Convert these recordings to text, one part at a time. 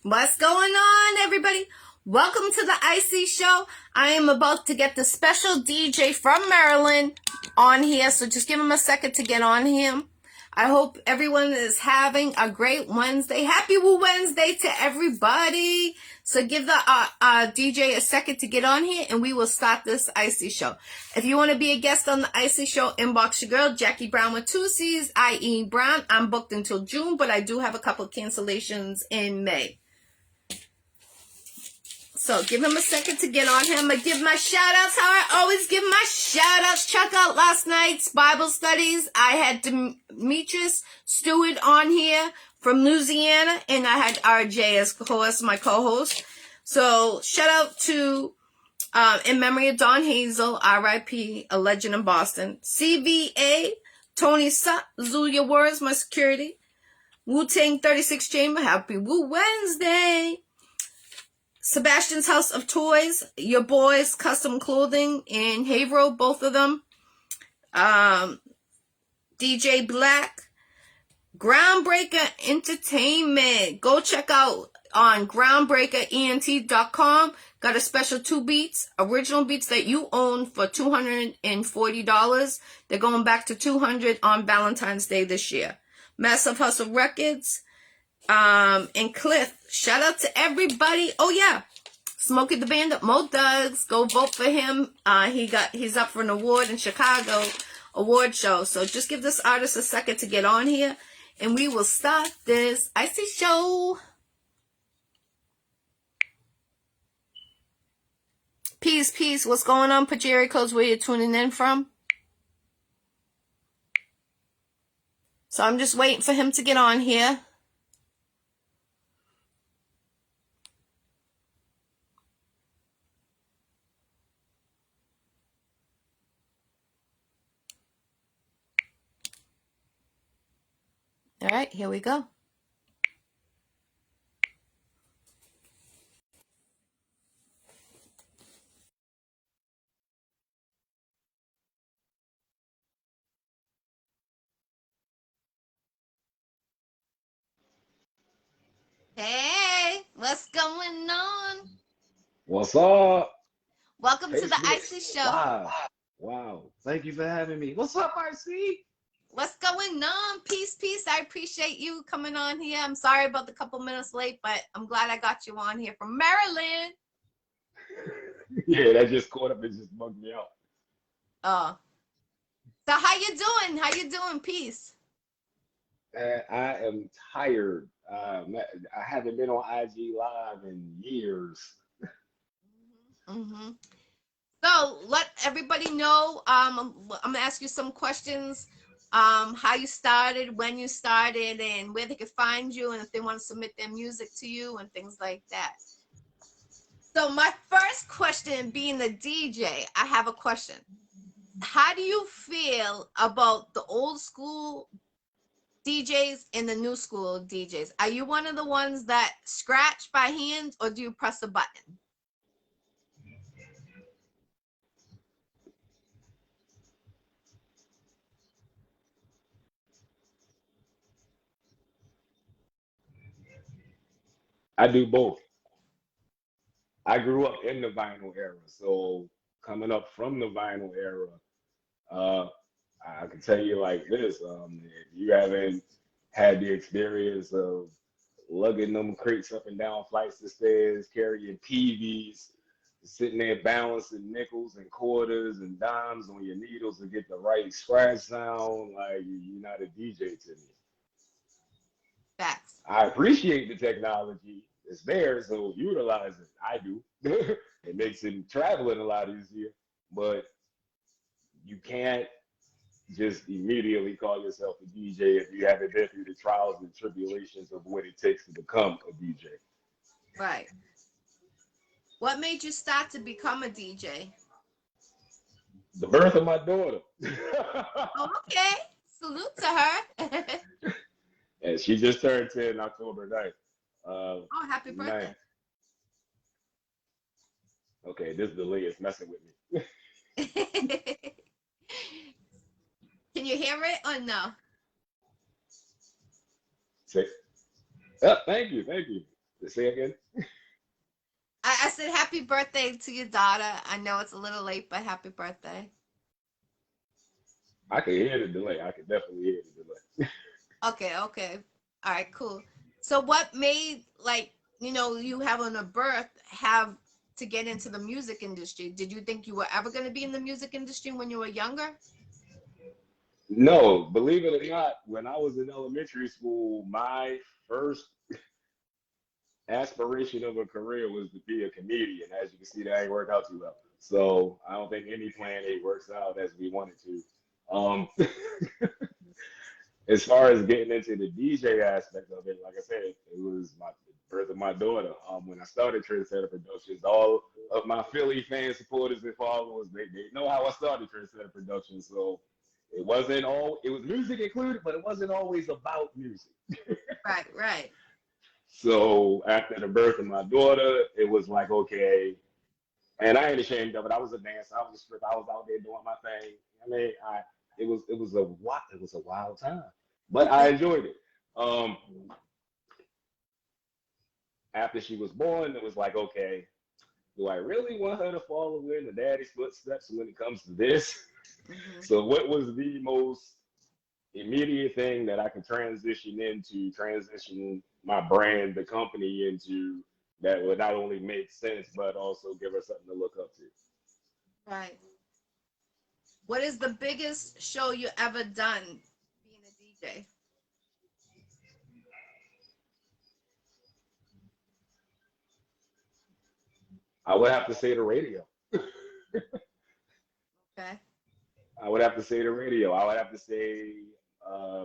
What's going on, everybody? Welcome to the Iccy Show. I am about to get the special DJ from Maryland on here, so just give him a second to get on him. I hope everyone is having a great Wednesday. Happy Woo Wednesday to everybody. So give the DJ a second to get on here, and we will start this Iccy Show. If you want to be a guest on the Iccy Show, inbox your girl, Jackie Brown with 2 C's, I.E. Brown. I'm booked until June, but I do have a couple of cancellations in May. So give him a second to get on him. I give my shout outs how I always give my shout outs. Check out last night's Bible studies. I had Demetrius Stewart on here from Louisiana, and I had RJ as my co-host. So shout out to in memory of Don Hazel, R.I.P., a legend in Boston. CVA, Tony Sutt, Zulia Words, my security. Wu-Tang 36 Chamber, happy Woo Wednesday. Sebastian's House of Toys, your boys, custom clothing in Haverhill, both of them. DJ Black, Groundbreaker Entertainment. Go check out on groundbreakerent.com. Got a special 2 beats, original beats that you own for $240. They're going back to $200 on Valentine's Day this year. Massive Hustle Records. And Cliff, shout out to everybody. Oh yeah, Smokey the Bandit, Mo Duggs, go vote for him. He's up for an award in Chicago award show. So just give this artist a second to get on here, and we will start this Iccy Show. Peace. What's going on? Put your area codes where you're tuning in from. So I'm just waiting for him to get on here. All right, here we go. Hey, what's going on? What's up? Welcome to the Facebook Iccy Show. Wow. Thank you for having me. What's up, RC? What's going on? Peace. I appreciate you coming on here. I'm sorry about the couple minutes late, but I'm glad I got you on here from Maryland. Yeah, that just caught up and just bugged me out. Oh. So how you doing? Peace. I am tired. I haven't been on IG Live in years. Mm-hmm. So let everybody know. I'm gonna ask you some questions. How you started, when you started, and where they could find you, and if they want to submit their music to you and things like that. So my first question, being the DJ, I have a question. How do you feel about the old school DJs and the new school DJs? Are you one of the ones that scratch by hand, or do you press a button? I do both. I grew up in the vinyl era, so coming up from the vinyl era, uh, I can tell you like this: if you haven't had the experience of lugging them crates up and down flights of stairs, carrying TVs, sitting there balancing nickels and quarters and dimes on your needles to get the right scratch sound, like you're not a DJ to me. Facts. I appreciate the technology. It's there, so utilize it. I do. It makes it traveling a lot easier, but you can't just immediately call yourself a DJ if you haven't been through the trials and tribulations of what it takes to become a DJ. Right. What made you start to become a DJ? The birth of my daughter. Oh, okay. Salute to her. And she just turned 10 October 9th. Oh, happy birthday. 9th. Okay, this delay is messing with me. Can you hear it or no? Say, oh, thank you. Say again. I said happy birthday to your daughter. I know it's a little late, but happy birthday. I can hear the delay. I can definitely hear the delay. Okay, okay. All right, cool. So what made like, you having a birth have to get into the music industry? Did you think you were ever going to be in the music industry when you were younger? No, believe it or not, when I was in elementary school, my first aspiration of a career was to be a comedian. As you can see, that ain't worked out too well. So I don't think any plan A works out as we wanted to. Um, as far as getting into the DJ aspect of it, like I said, it was my birth of my daughter. When I started Trinn-Setta Productions, all of my Philly fan supporters and followers, they know how I started Trinn-Setta Productions. So it was music included, but it wasn't always about music. Right, right. So after the birth of my daughter, it was like, okay, and I ain't ashamed of it. I was a dancer. I was a stripper. I was out there doing my thing. I mean, it was a wild time, but I enjoyed it. Um, After she was born, it was like, okay, do I really want her to follow in the daddy's footsteps when it comes to this? Hmm. So what was the most immediate thing that I could transition my brand, the company into that would not only make sense, but also give her something to look up to? Right. What is the biggest show you ever done being a DJ? I would have to say the radio. Okay. I would have to say the radio. I would have to say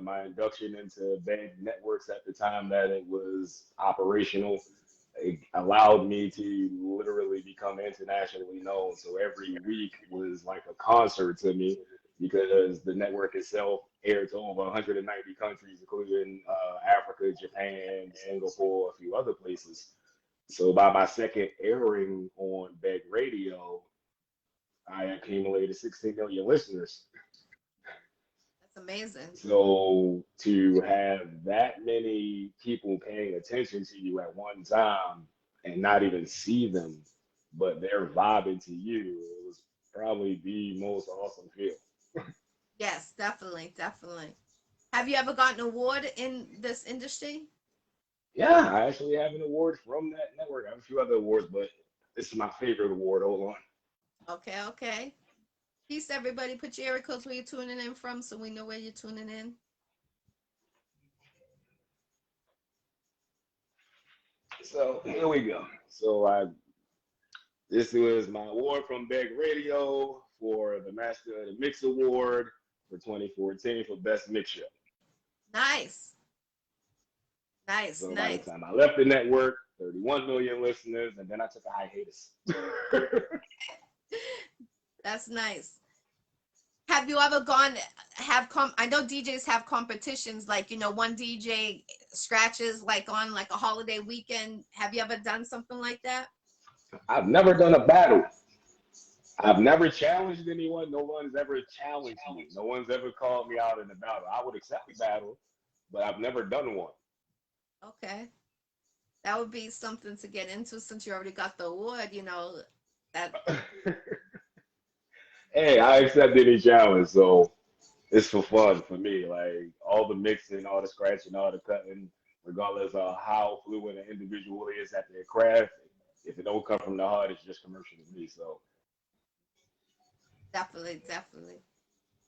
my induction into big networks at the time that it was operational. It allowed me to literally become internationally known. So every week was like a concert to me because the network itself aired to over 190 countries, including Africa, Japan, Singapore, a few other places. So by my second airing on Beg Radio, I accumulated 16 million listeners. That's amazing. So to have that many people paying attention to you at one time and not even see them, but they're vibing to you, it was probably the most awesome feel. Yes, definitely, definitely. Have you ever gotten an award in this industry? Yeah, I actually have an award from that network. I have a few other awards, but this is my favorite award. Hold on. Okay, okay. Peace, everybody. Put your area codes where you're tuning in from so we know where you're tuning in. So here we go. This was my award from Beg Radio for the Master of the Mix Award for 2014 for Best Mix Show. Nice, nice, So by the nice. time I left the network, 31 million listeners, and then I took a hiatus. That's nice. Have you ever gone I know DJs have competitions like, one DJ scratches like on like a holiday weekend. Have you ever done something like that? I've never done a battle. I've never challenged anyone. No one's ever challenged me. No one's ever called me out in a battle. I would accept a battle, but I've never done one. Okay. That would be something to get into since you already got the award, that Hey, I accept any challenge, so it's for fun for me. Like all the mixing, all the scratching, all the cutting, regardless of how fluent an individual is at their craft. If it don't come from the heart, it's just commercial to me. So definitely, definitely.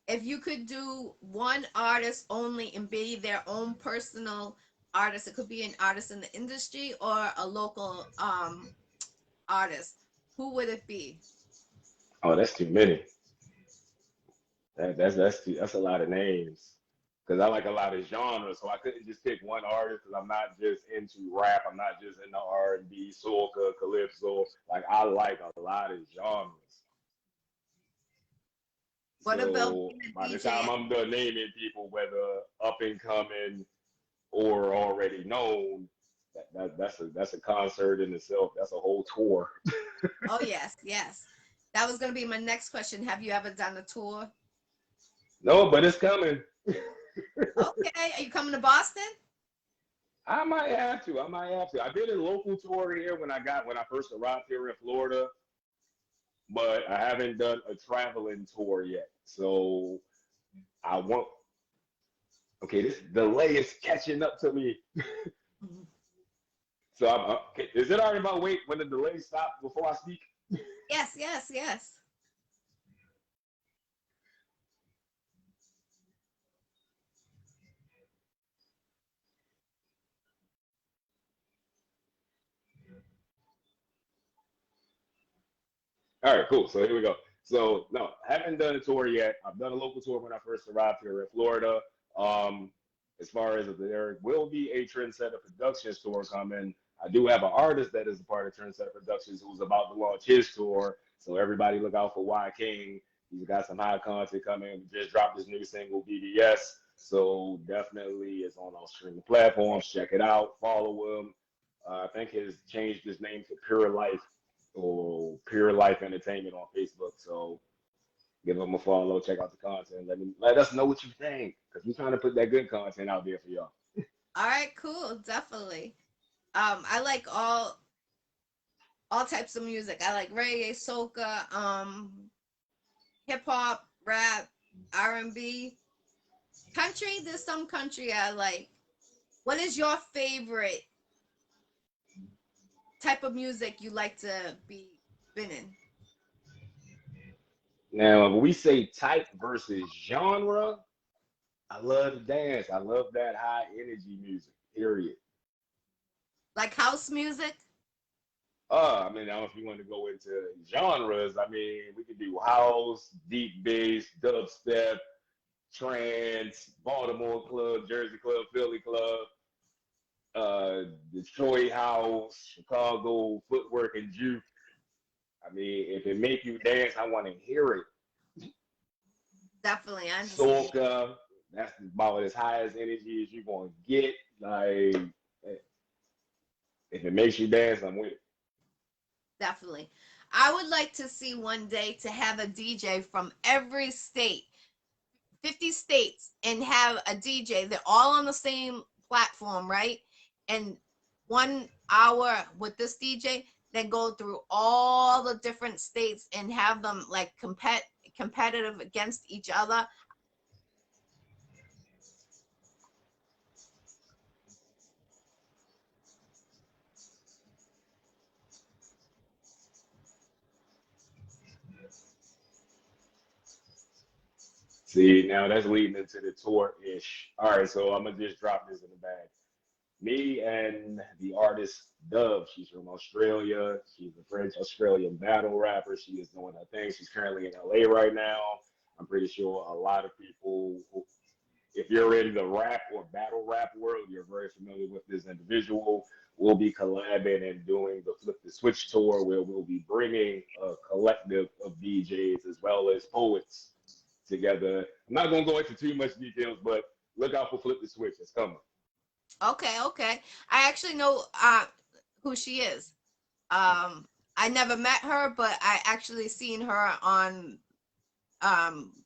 If you could do one artist only and be their own personal artist, it could be an artist in the industry or a local artist, who would it be? oh, that's too many. That's a lot of names. Because I like a lot of genres, so I couldn't just pick one artist. Because I'm not just into rap. I'm not just into R&B, soca, calypso. Like I like a lot of genres. What about So being a by the DJ? time I'm done naming people, whether up and coming or already known, that's a concert in itself. That's a whole tour. Oh yes, yes. That was going to be my next question. Have you ever done a tour? No, but it's coming. Okay. Are you coming to Boston? I might have to. I might have to. I did a local tour here when I first arrived here in Florida, but I haven't done a traveling tour yet. So I want. Okay, this delay is catching up to me. Mhm. So okay, is it already about wait when the delay stops before I speak? Yes, yes, yes. All right, cool. So here we go. So no, haven't done a tour yet. I've done a local tour when I first arrived here in Florida. Um, as far as there will be a Trinn-Setta Productions tour coming. I do have an artist that is a part of Trinn-Setta Productions who's about to launch his tour. So everybody look out for Y King. He's got some high content coming. We just dropped his new single BBS. So definitely it's on all streaming platforms. Check it out. Follow him. I think he's changed his name to Pure Life or Pure Life Entertainment on Facebook. So give them a follow, check out the content. Let us know what you think, because we're trying to put that good content out there for y'all. All right, cool, definitely. I like all types of music. I like reggae, soca, hip hop, rap, R&B, country. There's some country I like. What is your favorite type of music you like to be spinning? Now, when we say type versus genre, I love to dance. I love that high energy music. Period. Like house music? I mean, I don't know if you want to go into genres. I mean, we could do house, deep bass, dubstep, trance, Baltimore club, Jersey club, Philly club, Detroit house, Chicago footwork and juke. I mean, if it make you dance, I want to hear it. Definitely, I understand. Soca, that's about as high as energy as you're gonna get. Like, if it makes you dance, I'm with it. Definitely. I would like to see one day to have a DJ from every state, 50 states, and have a DJ. They're all on the same platform, right? And 1 hour with this DJ, then go through all the different states and have them like competitive against each other. See, now that's leading into the tour ish. All right, so I'm gonna just drop this in the bag. Me and the artist Dove, she's from Australia. She's a French Australian battle rapper. She is doing her thing. She's currently in LA right now. I'm pretty sure a lot of people, if you're in the rap or battle rap world, you're very familiar with this individual. We'll be collabing and doing the Flip the Switch tour where we'll be bringing a collective of DJs as well as poets together. I'm not going to go into too much details, but look out for Flip the Switch. It's coming. Okay, okay. I actually know who she is. I never met her, but I actually seen her on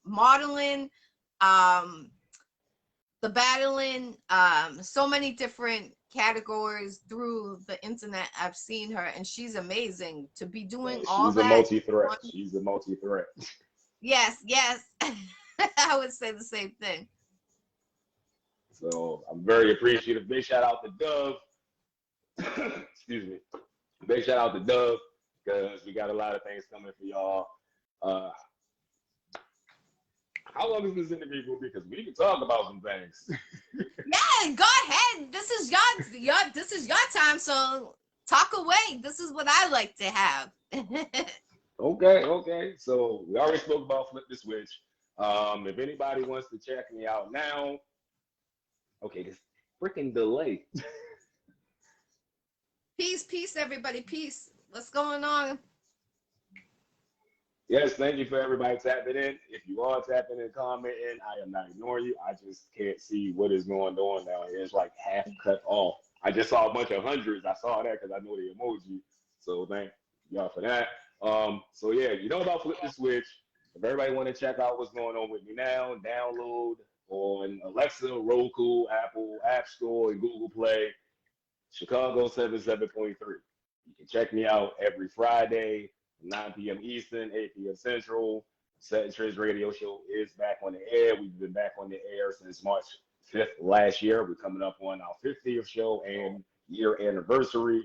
modeling, um, the battling, so many different categories through the internet. I've seen her, and she's amazing to be doing And all she's a that. multi-threat. She's a multi-threat. Yes, yes. I would say the same thing. So I'm very appreciative. Big shout out to Dove. Excuse me. Big shout out to Dove because we got a lot of things coming for y'all. Uh, how long is this interview going to be? Because we can talk about some things. Yeah, go ahead. This is your time, so talk away. This is what I like to have. Okay, okay. So we already spoke about Flip the Switch. If anybody wants to check me out now, okay, this freaking delay. Peace, peace, everybody. Peace. What's going on? Yes, thank you for everybody tapping in. If you are tapping in, commenting, I am not ignoring you. I just can't see what is going on now. It's like half cut off. I just saw a bunch of hundreds. I saw that because I know the emoji. So thank y'all for that. So yeah, you know about Flip the Switch. If everybody want to check out what's going on with me now, download on Alexa, Roku, Apple App Store, and Google Play. Chicago 77.3. You can check me out every Friday, 9 p.m. Eastern, 8 p.m. Central. Set and Trends Radio Show is back on the air. We've been back on the air since March 5th last year. We're coming up on our 50th show and year anniversary.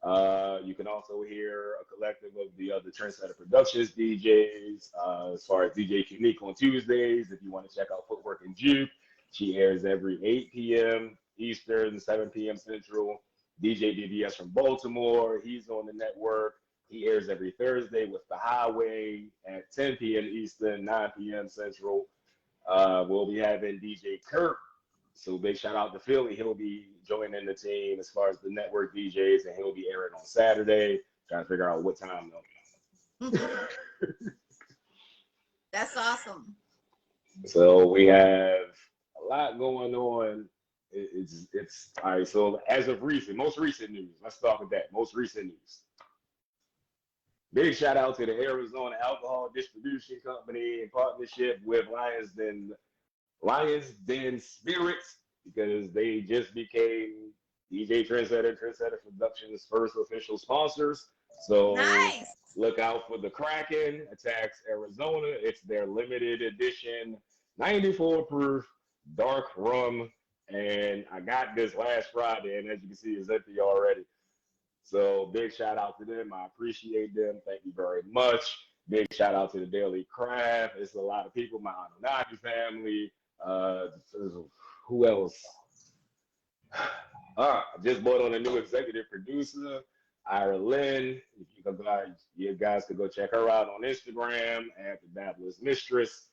You can also hear a collective of the other Trinn-Setta Productions DJs, as far as DJ Unique on Tuesdays. If you want to check out Footwork and Juke, she airs every 8 p.m. Eastern, 7 p.m. Central. DJ BBS from Baltimore, he's on the network. He airs every Thursday with The Highway at 10 p.m. Eastern, 9 p.m. Central. We'll be having DJ Kurt. So big shout out to Philly. He'll be joining the team as far as the network DJs, and he'll be airing on Saturday. Trying to figure out what time though. That's awesome. So we have a lot going on. It's all right. So as of most recent news. Let's start with that. Most recent news. Big shout out to the Arizona Alcohol Distribution Company in partnership with Lions Den Spirits, because they just became DJ Trinn-Setta Productions' first official sponsors. So nice. Look out for the Kraken attacks Arizona. It's their limited edition 94 proof dark rum. And I got this last Friday, and as you can see, it's empty already. So big shout out to them. I appreciate them. Thank you very much. Big shout out to the Daily Craft. It's a lot of people, my Anunnaki family. Who else? I just brought on a new executive producer, Ira Lynn. You guys could go check her out on Instagram at the Dabbler's Mistress.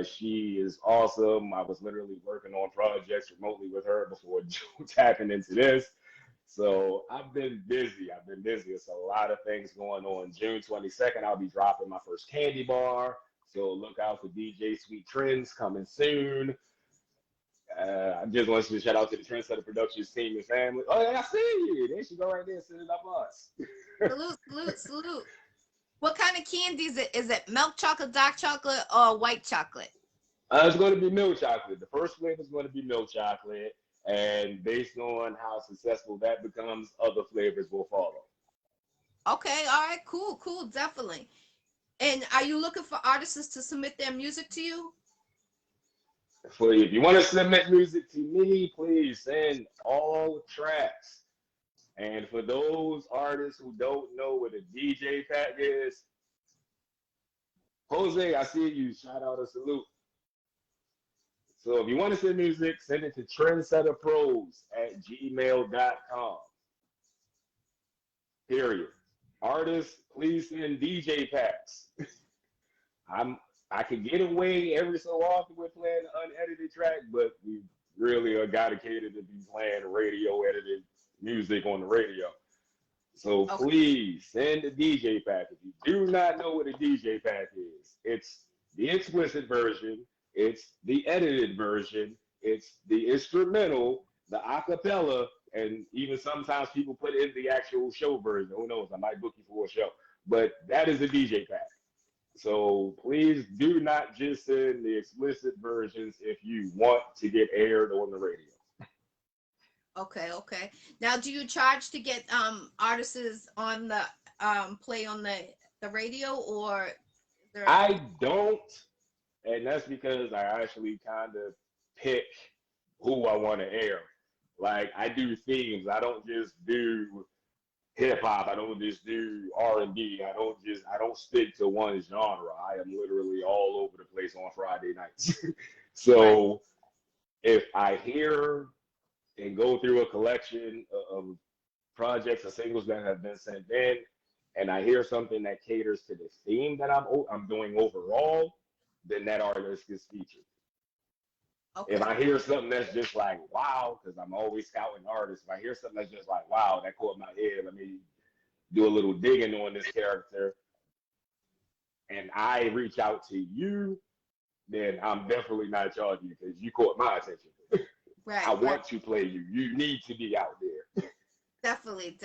She is awesome. I was literally working on projects remotely with her before tapping into this. So I've been busy. It's a lot of things going on. June 22nd, I'll be dropping my first candy bar. So look out for DJ Sweet Trends coming soon. I just want to shout out to the Trinn-Setta Productions team and family. Oh, yeah, I see you. They should go right there and send it up us. Salute. What kind of candy is it? Is it milk chocolate, dark chocolate, or white chocolate? It's going to be milk chocolate. The first flavor is going to be milk chocolate. And based on how successful that becomes, other flavors will follow. Okay, all right, cool, definitely. And are you looking for artists to submit their music to you? If you want to submit music to me, please send all tracks. And for those artists who don't know what a DJ pack is, Jose, I see you. Shout out a salute. So if you want to send music, send it to trendsettapros@gmail.com. Period. Artists, please send DJ packs. I could get away every so often with playing an unedited track, but we really are dedicated to be playing radio edited music on the radio. So please send a DJ pack. If you do not know what a DJ pack is, it's the explicit version, it's the edited version, it's the instrumental, the acapella, and even sometimes people put in the actual show version. Who knows? I might book you for a show. But that is a DJ pack. So please do not just send the explicit versions if you want to get aired on the radio. Okay. Now, do you charge to get artists on the play on the radio, or I don't, and that's because I actually kind of pick who I want to air. Like, I do themes. I don't just do hip hop. I don't just do R&B. I don't stick to one genre. I am literally all over the place on Friday nights. So if I hear and go through a collection of projects or singles that have been sent in, and I hear something that caters to the theme that I'm doing overall, then that artist gets featured. Okay. If I hear something that's just like, wow, because I'm always scouting artists, if I hear something that's just like, wow, that caught my head, let me do a little digging on this character, and I reach out to you, then I'm definitely not charging you because you caught my attention. Right. I want to play you. You need to be out there. Definitely.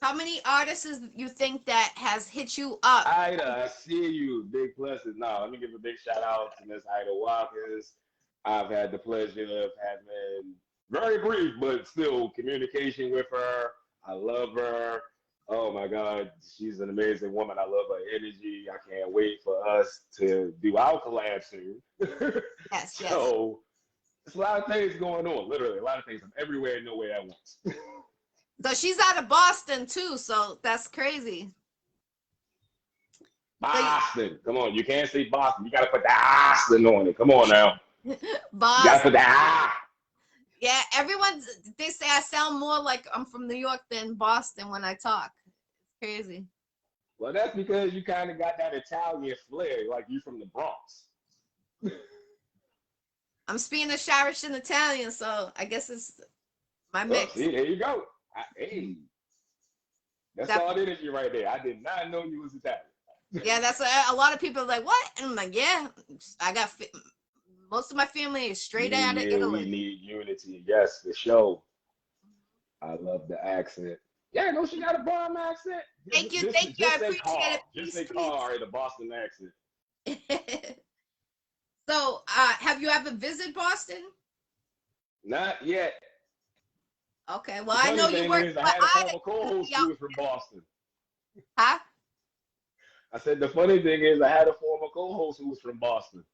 How many artists you think that has hit you up? Ida, I see you. Big blessings. Now, let me give a big shout out to Miss Ida Watkins. I've had the pleasure of having very brief, but still communication with her. I love her. Oh my God, she's an amazing woman. I love her energy. I can't wait for us to do our collab soon. Yes, yes. So there's a lot of things going on. Literally, a lot of things. I'm everywhere and nowhere at once. So she's out of Boston too, so that's crazy. Boston, come on. You can't say Boston. You got to put the Boston on it. Come on now. You got to Boston. put the ah. Yeah, they say I sound more like I'm from New York than Boston when I talk. It's crazy. Well, that's because you kind of got that Italian flair, like you from the Bronx. I'm Spanish, Irish, and Italian, so I guess it's my Oh, mix. see, there you go. Hey, that's all energy right there. I did not know you was Italian. Yeah, that's a lot of people are like, what? And I'm like, yeah, I got most of my family is straight out of Italy. We need unity. Yes, for sure. I love the accent. Yeah, no, she got a bomb accent. Thank you. I appreciate it. Just say car in a Boston accent. So, have you ever visited Boston? Not yet. Okay, well, The I know funny you thing work. is, I had a former co-host who was from Boston. Huh? I said the funny thing is, I had a former co-host who was from Boston.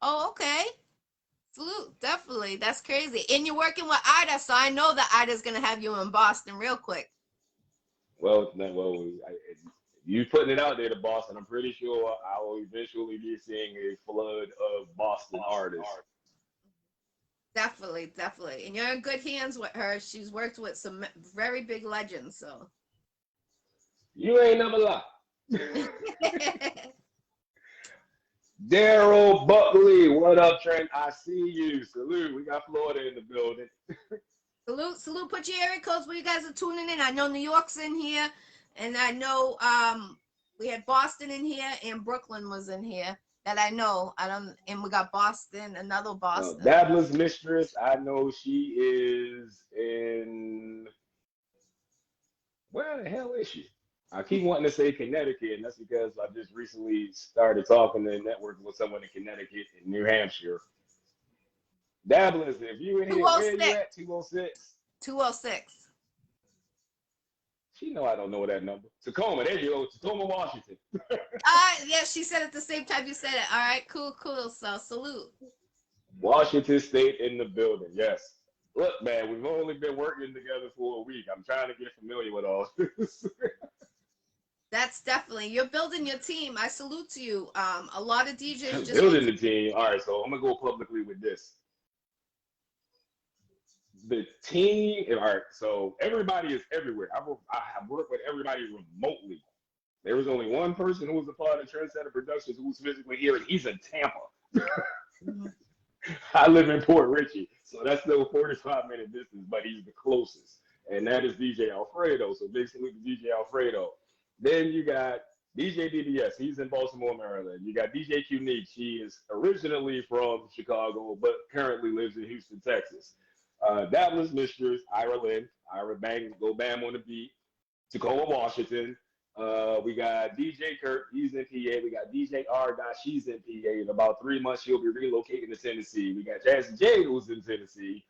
Oh, okay. Salute, definitely. That's crazy. And you're working with Ida, so I know that Ida's gonna have you in Boston real quick. Well, you putting it out there to Boston, I'm pretty sure I will eventually be seeing a flood of Boston artists. Definitely. And you're in good hands with her. She's worked with some very big legends, so. You ain't never lie. Daryl Buckley, what up, Trent? I see you. Salute. We got Florida in the building. Salute. Put your area codes where you guys are tuning in. I know New York's in here, and I know we had Boston in here, and Brooklyn was in here. That I know. And we got Boston, another Boston. Dabbler's Mistress, I know she is in. Where the hell is she? I keep wanting to say Connecticut, and that's because I just recently started talking and networking with someone in Connecticut and New Hampshire. Dabblers, if you in here, where you at? 206. 206. She know I don't know that number. Tacoma, there you go. Tacoma, Washington. Yeah, she said at the same time you said it. All right, cool. So salute. Washington State in the building. Yes. Look, man, we've only been working together for a week. I'm trying to get familiar with all this. That's definitely, you're building your team. I salute to you. A lot of DJs just building the team. All right, so I'm gonna go publicly with this. The team, all right, so everybody is everywhere. I have worked with everybody remotely. There was only one person who was a part of Trinn-Setta Productions who was physically here, and he's in Tampa. I live in Port Richey, so that's still 45-minute distance, but he's the closest, and that is DJ Alfredo. So big salute to DJ Alfredo. Then you got DJ DBS. He's in Baltimore, Maryland. You got DJ Unique. She is originally from Chicago, but currently lives in Houston, Texas. Dabbler's Mistress, Ira Lynn. Ira Bang, go bam on the beat. Tacoma, Washington. We got DJ Kurt, he's in PA. We got DJ R. She's in PA. In about 3 months, she'll be relocating to Tennessee. We got Jazzy J, who's in Tennessee.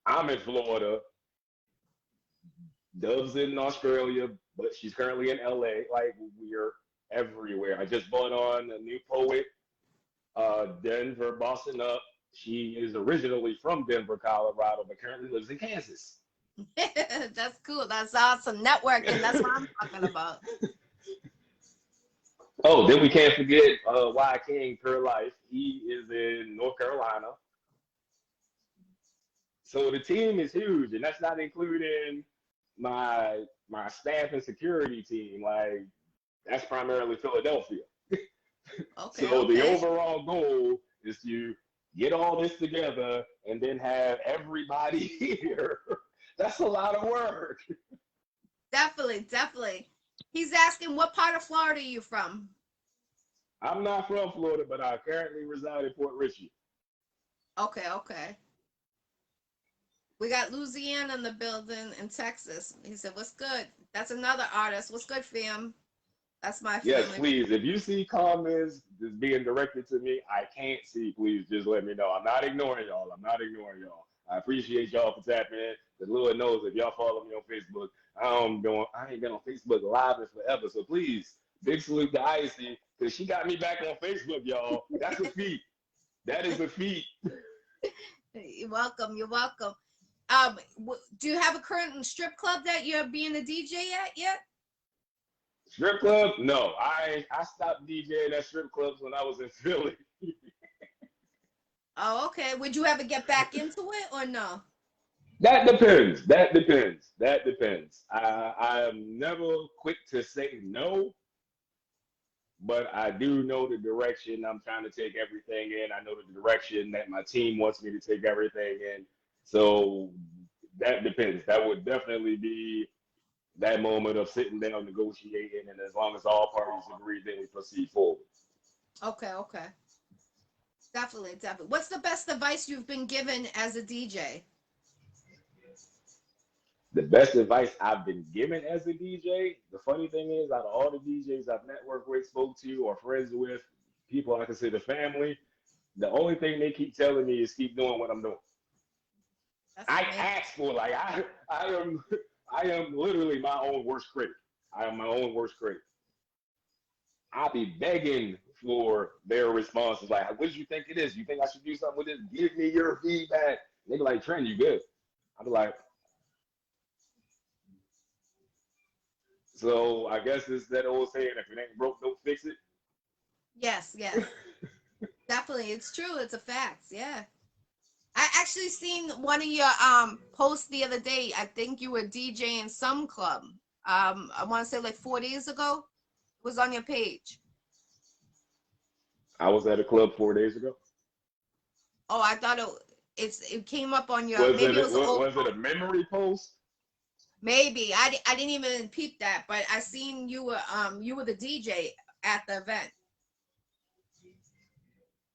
I'm in Florida. Dove's in Australia, but she's currently in LA. Like, we're everywhere. I just bought on a new poet, Denver, Boston up. She is originally from Denver, Colorado, but currently lives in Kansas. That's cool. That's awesome. Networking. That's what I'm talking about. Oh, then we can't forget Y King Per Life. He is in North Carolina. So the team is huge, and that's not including my staff and security team. Like, that's primarily Philadelphia. Okay. So the overall goal is to get all this together and then have everybody here. That's a lot of work. Definitely. He's asking, what part of Florida are you from? I'm not from Florida, but I currently reside in Port Richey. Okay. We got Louisiana in the building in Texas. He said, what's good? That's another artist. What's good, fam? That's my family. Yes, please. If you see comments that's being directed to me, I can't see. Please just let me know. I'm not ignoring y'all. I appreciate y'all for tapping in. The Lord knows if y'all follow me on Facebook, I ain't been on Facebook live in forever. So please, big salute to Iccy, because she got me back on Facebook, y'all. That's a feat. That is a feat. You're welcome. You're welcome. Do you have a current strip club that you're being a DJ at yet? Strip club? No. I stopped DJing at strip clubs when I was in Philly. Oh, okay. Would you ever get back into it or no? That depends. That depends. That depends. I am never quick to say no, but I do know the direction I'm trying to take everything in. I know the direction that my team wants me to take everything in. So that depends. That would definitely be that moment of sitting down, negotiating, and as long as all parties agree, then we proceed forward. Okay, okay. Definitely, definitely. What's the best advice you've been given as a DJ? The best advice I've been given as a DJ, the funny thing is, out of all the DJs I've networked with, spoke to, or friends with, people I consider family, the only thing they keep telling me is keep doing what I'm doing. That's I amazing. ask for like I am literally my own worst critic. I am my own worst critic. I'll be begging for their responses like, what did you think it is? You think I should do something with this? Give me your feedback. They be like, Trent, you good? I'll be like, so I guess it's that old saying, if it ain't broke, don't fix it. Yes, yes. Definitely. It's true. It's a fact. Yeah. I actually seen one of your posts the other day. I think you were DJing some club. I want to say like 4 days ago. It was on your page. I was at a club 4 days ago. Oh, I thought it came up on your, Was maybe it it was an old was it a memory post? Maybe. I didn't even peep that, but I seen you were the DJ at the event.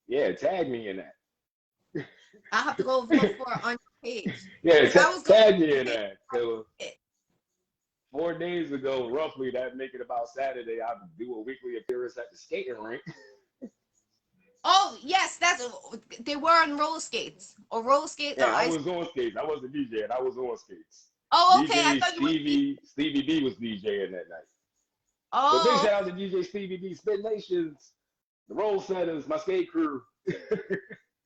Yeah, tag me in that. I'll have to go look for it on your page. Yeah, I was tag me in that. 4 days ago, roughly, that make it about Saturday, I do a weekly appearance at the skating rink. Oh yes, they were on roller skates or roller skates. Yeah, I was on skates. I wasn't DJing. I was on skates. Oh, okay. I DJ thought you were. Stevie B was DJing that night. So big Oh, shout out to DJ Stevie B, Spit Nations, the Roll Setters, my skate crew. okay.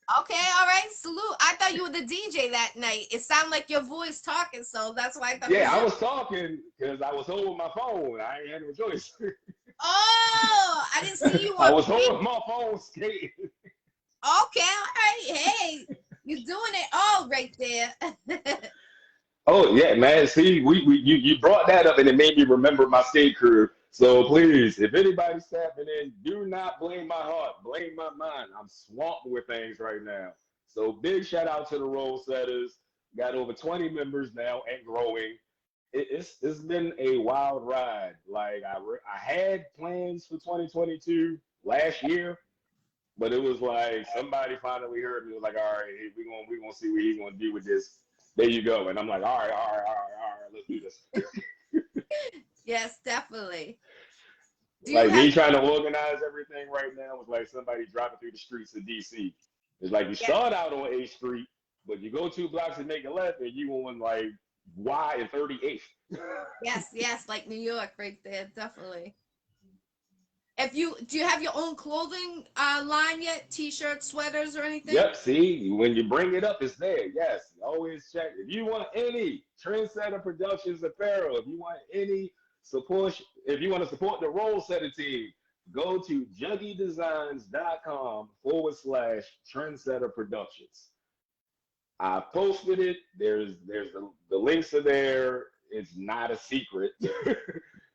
All right. Salute. I thought you were the DJ that night. It sounded like your voice talking, so that's why I thought. Yeah, I was talking because I was holding my phone. I ain't had no choice. Oh, I didn't see you on. I was holding my phone skating. Okay. All right. Hey, you're doing it all right there. Oh yeah, man. See, you brought that up and it made me remember my skate crew. So please, if anybody's tapping in, do not blame my heart, blame my mind. I'm swamped with things right now. So big shout out to the Roll Setters. Got over 20 members now and growing. It's been a wild ride. Like I had plans for 2022 last year, but it was like somebody finally heard me. Was like, all right, hey, we gonna see what he's gonna do with this. There you go. And I'm like, all right, let's do this. Yes, definitely. Like me trying to organize everything right now was like somebody driving through the streets of DC. It's like you start out on 8th Street, but you go 2 blocks and make a left, and you on like Y and 38th. Yes, like New York right there, definitely. Do you have your own clothing line yet? T-shirts, sweaters, or anything? Yep, see, when you bring it up, it's there. Yes, always check. If you want any Trinn-Setta Productions apparel, if you want any support, if you want to support the Roll Setter team, go to juggydesigns.com/Trinn-Setta Productions. I posted it. There's the links are there. It's not a secret.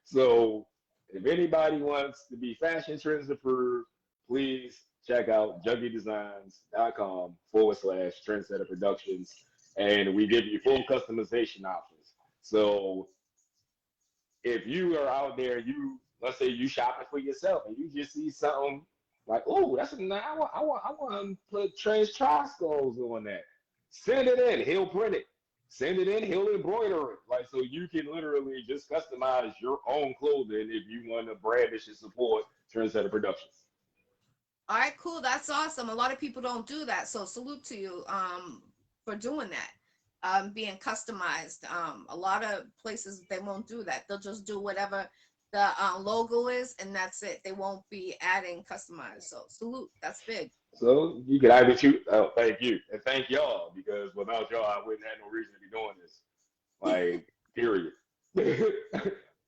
So if anybody wants to be fashion trends approved, please check out juggydesigns.com/Trinn-Setta Productions, and we give you full customization options. So if you are out there, let's say you shopping for yourself, and you just see something like, oh, that's a nice. I want to put Trans Troscos on that. Send it in. He'll print it. Send it in. He'll embroider it. Like, so you can literally just customize your own clothing if you want to brandish and support Trinn-Setta Productions. All right, cool. That's awesome. A lot of people don't do that, so salute to you for doing that. Being customized. A lot of places they won't do that. They'll just do whatever the logo is, and that's it. They won't be adding customized. So salute. That's big. So you could either choose. Oh, thank you, and thank y'all, because without y'all, I wouldn't have no reason to be doing this. Like, period.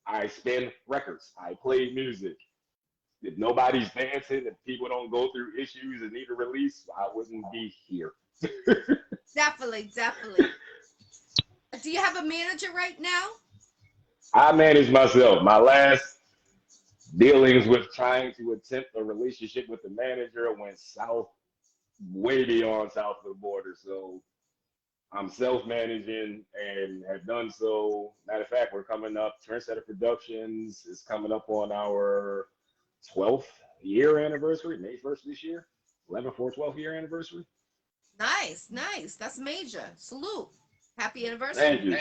I spin records. I play music. If nobody's dancing, if people don't go through issues and need a release, I wouldn't be here. Definitely, definitely. Do you have a manager right now? I manage myself. My last dealings with trying to attempt a relationship with the manager went south, way beyond south of the border. So I'm self-managing and have done so. Matter of fact, we're coming up. Trinn-Setta Productions is coming up on our 12th year anniversary, May 1st this year. 11/4/12 year anniversary. Nice, nice. That's major. Salute. Happy anniversary. Thank you.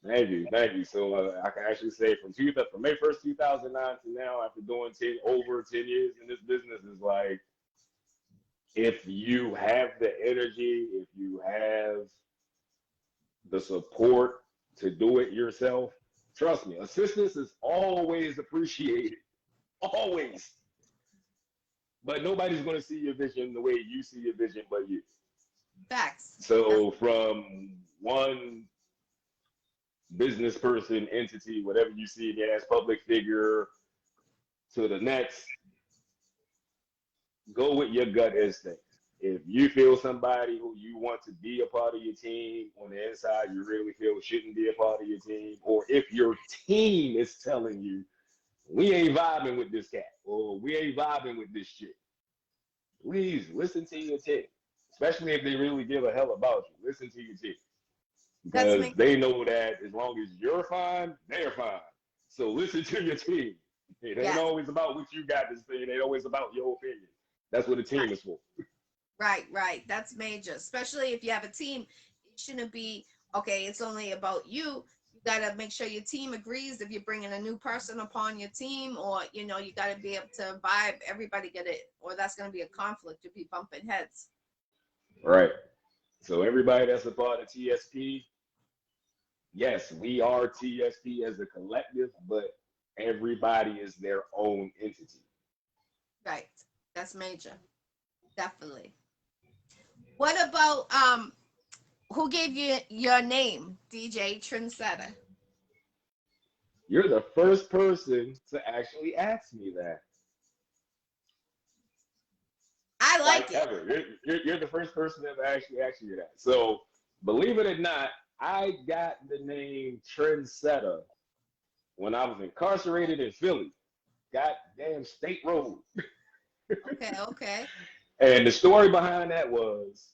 Thank you, thank you. So I can actually say from May 1st, 2009 to now, after doing over 10 years in this business, is like, if you have the energy, if you have the support to do it yourself, trust me, assistance is always appreciated, always. But nobody's going to see your vision the way you see your vision but you. Facts. So from one business person, entity, whatever you see it as, public figure, to the next, go with your gut instinct. If you feel somebody who you want to be a part of your team on the inside, you really feel shouldn't be a part of your team, or if your team is telling you, we ain't vibing with this cat, or we ain't vibing with this shit, please listen to your team, especially if they really give a hell about you. Listen to your team. Because they know that as long as you're fine, they're fine. So listen to your team. It ain't always about what you got to say. It ain't always about your opinion. That's what a team is for. Right, right. That's major. Especially if you have a team, it shouldn't be, okay, it's only about you. You got to make sure your team agrees if you're bringing a new person upon your team, or, you know, you got to be able to vibe. Everybody get it, or that's going to be a conflict to be bumping heads. Right. So everybody that's a part of TSP, yes, we are TSP as a collective, but everybody is their own entity. Right. That's major. Definitely. What about who gave you your name, DJ Trinn-Setta? You're the first person to actually ask me that. I like it. Ever. You're the first person to ever actually asked me that. So believe it or not, I got the name Trinn-Setta when I was incarcerated in Philly. Goddamn State Road. Okay, okay. And the story behind that was,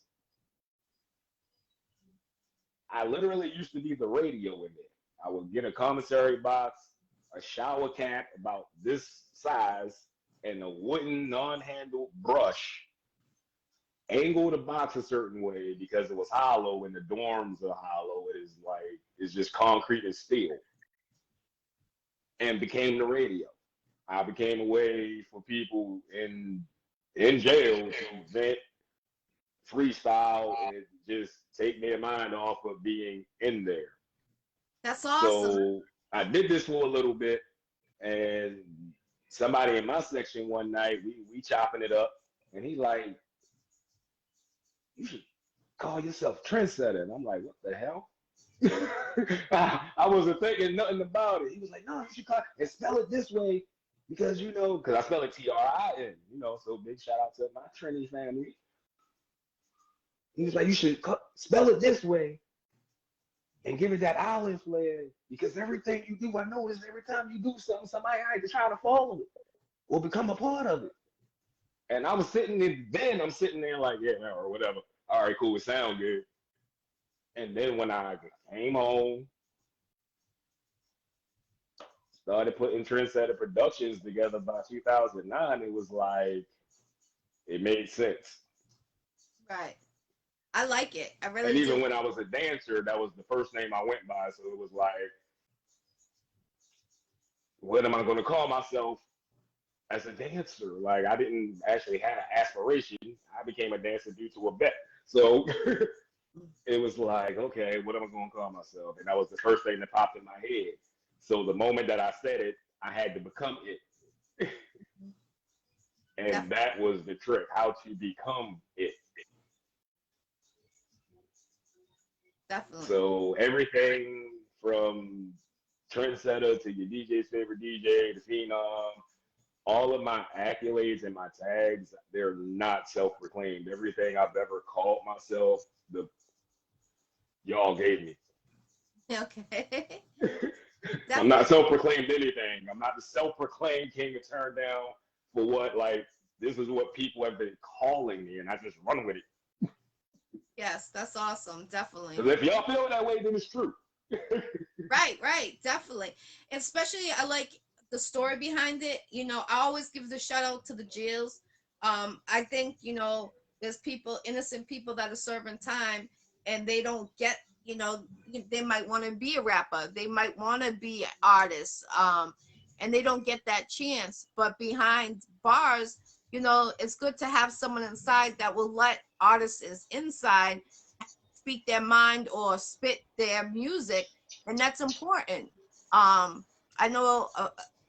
I literally used to be the radio in there. I would get a commissary box, a shower cap about this size, and a wooden non-handled brush, angle the box a certain way because it was hollow and the dorms are hollow. It's just concrete and steel. And became the radio. I became a way for people in jail to vent, freestyle, and just take their mind off of being in there. That's awesome. So I did this for a little bit, and somebody in my section one night, we chopping it up, and he's like, you should call yourself Trinn-Setta. And I'm like, what the hell? I wasn't thinking nothing about it. He was like, no, you should call it and spell it this way because, you know, because I spell it Trin, you know, so big shout out to my Trini family. He was like, you should spell it this way and give it that olive flair because everything you do, I notice every time you do something, somebody either try to follow it or become a part of it. And I'm sitting there like, yeah, or whatever. All right, cool, it sound good. And then when I came home, started putting Trinn-Setta Productions together by 2009, it was like, it made sense. Right. I like it. I really And even do. when I was a dancer, that was the first name I went by. So it was like, what am I going to call myself as a dancer? Like, I didn't actually have an aspiration. I became a dancer due to a bet. So it was like, okay, what am I going to call myself? And that was the first thing that popped in my head. So the moment that I said it, I had to become it. And Definitely. that was the trick, how to become it. Definitely. So everything from Trinn-Setta to your DJ's favorite DJ, the Phenom, all of my accolades and my tags, they're not self-proclaimed. Everything I've ever called myself, the y'all gave me. Okay. I'm not Definitely. self-proclaimed anything. I'm not the self-proclaimed king of turn down for what, like, this is what people have been calling me, and I just run with it. Yes, that's awesome. Definitely. Because if y'all feel that way, then it's true. Right, right, definitely. Especially I like the story behind it. I always give the shout out to the jails. I think, there's people, innocent people that are serving time and they don't get, they might want to be a rapper, they might want to be artists, and they don't get that chance. But behind bars, it's good to have someone inside that will let artists inside speak their mind or spit their music, and that's important. I know,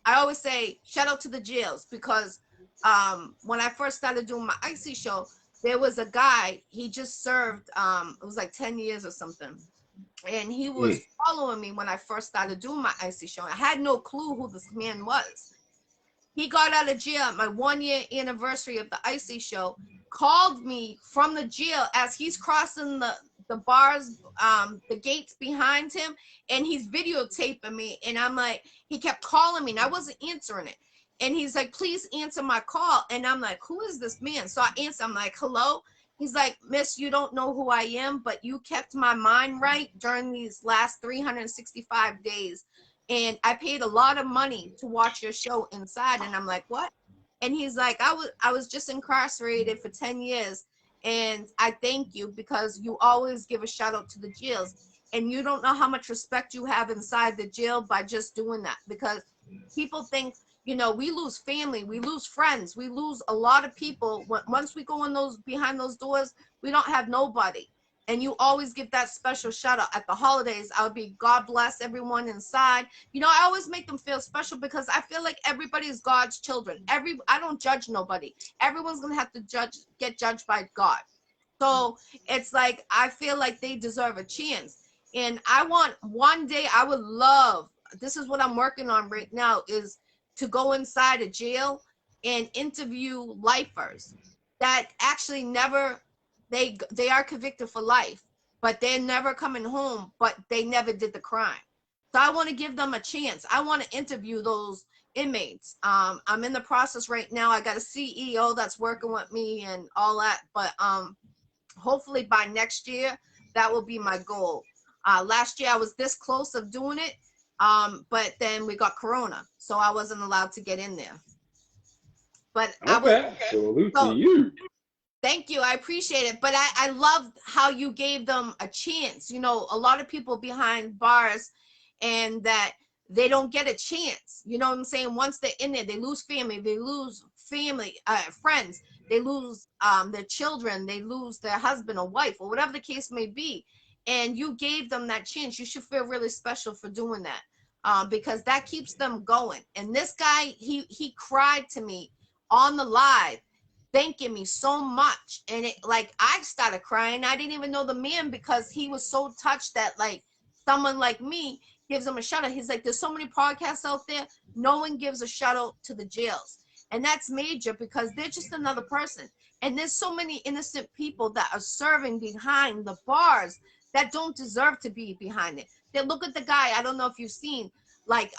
I always say shout out to the jails because when I first started doing my Iccy show, there was a guy, he just served, it was like 10 years or something, and he Mm. was following me when I first started doing my Iccy show. I had no clue who this man was. He got out of jail at my 1 year anniversary of the Iccy show, called me from the jail as he's crossing the bars, the gates behind him, and he's videotaping me. And I'm like, he kept calling me and I wasn't answering it. And he's like, please answer my call. And I'm like, who is this man? So I answer, I'm like, hello. He's like, miss, you don't know who I am, but you kept my mind right during these last 365 days. And I paid a lot of money to watch your show inside. And I'm like, what? And he's like, I was just incarcerated for 10 years. And I thank you because you always give a shout out to the jails. And you don't know how much respect you have inside the jail by just doing that. Because people think, we lose family, we lose friends, we lose a lot of people. Once we go in those behind those doors, we don't have nobody. And you always give that special shout out at the holidays. I would be God bless everyone inside. I always make them feel special because I feel like everybody is God's children. I don't judge nobody. Everyone's gonna have to get judged by God. So it's like I feel like they deserve a chance. And I want one day, I would love, this is what I'm working on right now, is to go inside a jail and interview lifers that actually never, they are convicted for life, but they're never coming home, but they never did the crime. So I want to give them a chance. I want to interview those inmates. I'm in the process right now. I got a CEO that's working with me and all that, but hopefully by next year, that will be my goal. Last year I was this close of doing it, but then we got Corona, so I wasn't allowed to get in there. But I would, Okay, salute to so you. thank you. I appreciate it. But I loved how you gave them a chance. A lot of people behind bars and that they don't get a chance. You know what I'm saying? Once they're in there, they lose family, friends, they lose their children, they lose their husband or wife or whatever the case may be. And you gave them that chance. You should feel really special for doing that. Because that keeps them going. And this guy, he cried to me on the live thanking me so much, and it, like, I started crying. I didn't even know the man because he was so touched that like someone like me gives him a shout out. He's like, there's so many podcasts out there, no one gives a shout out to the jails, and that's major because they're just another person. And there's so many innocent people that are serving behind the bars that don't deserve to be behind it. They look at the guy, I don't know if you've seen, like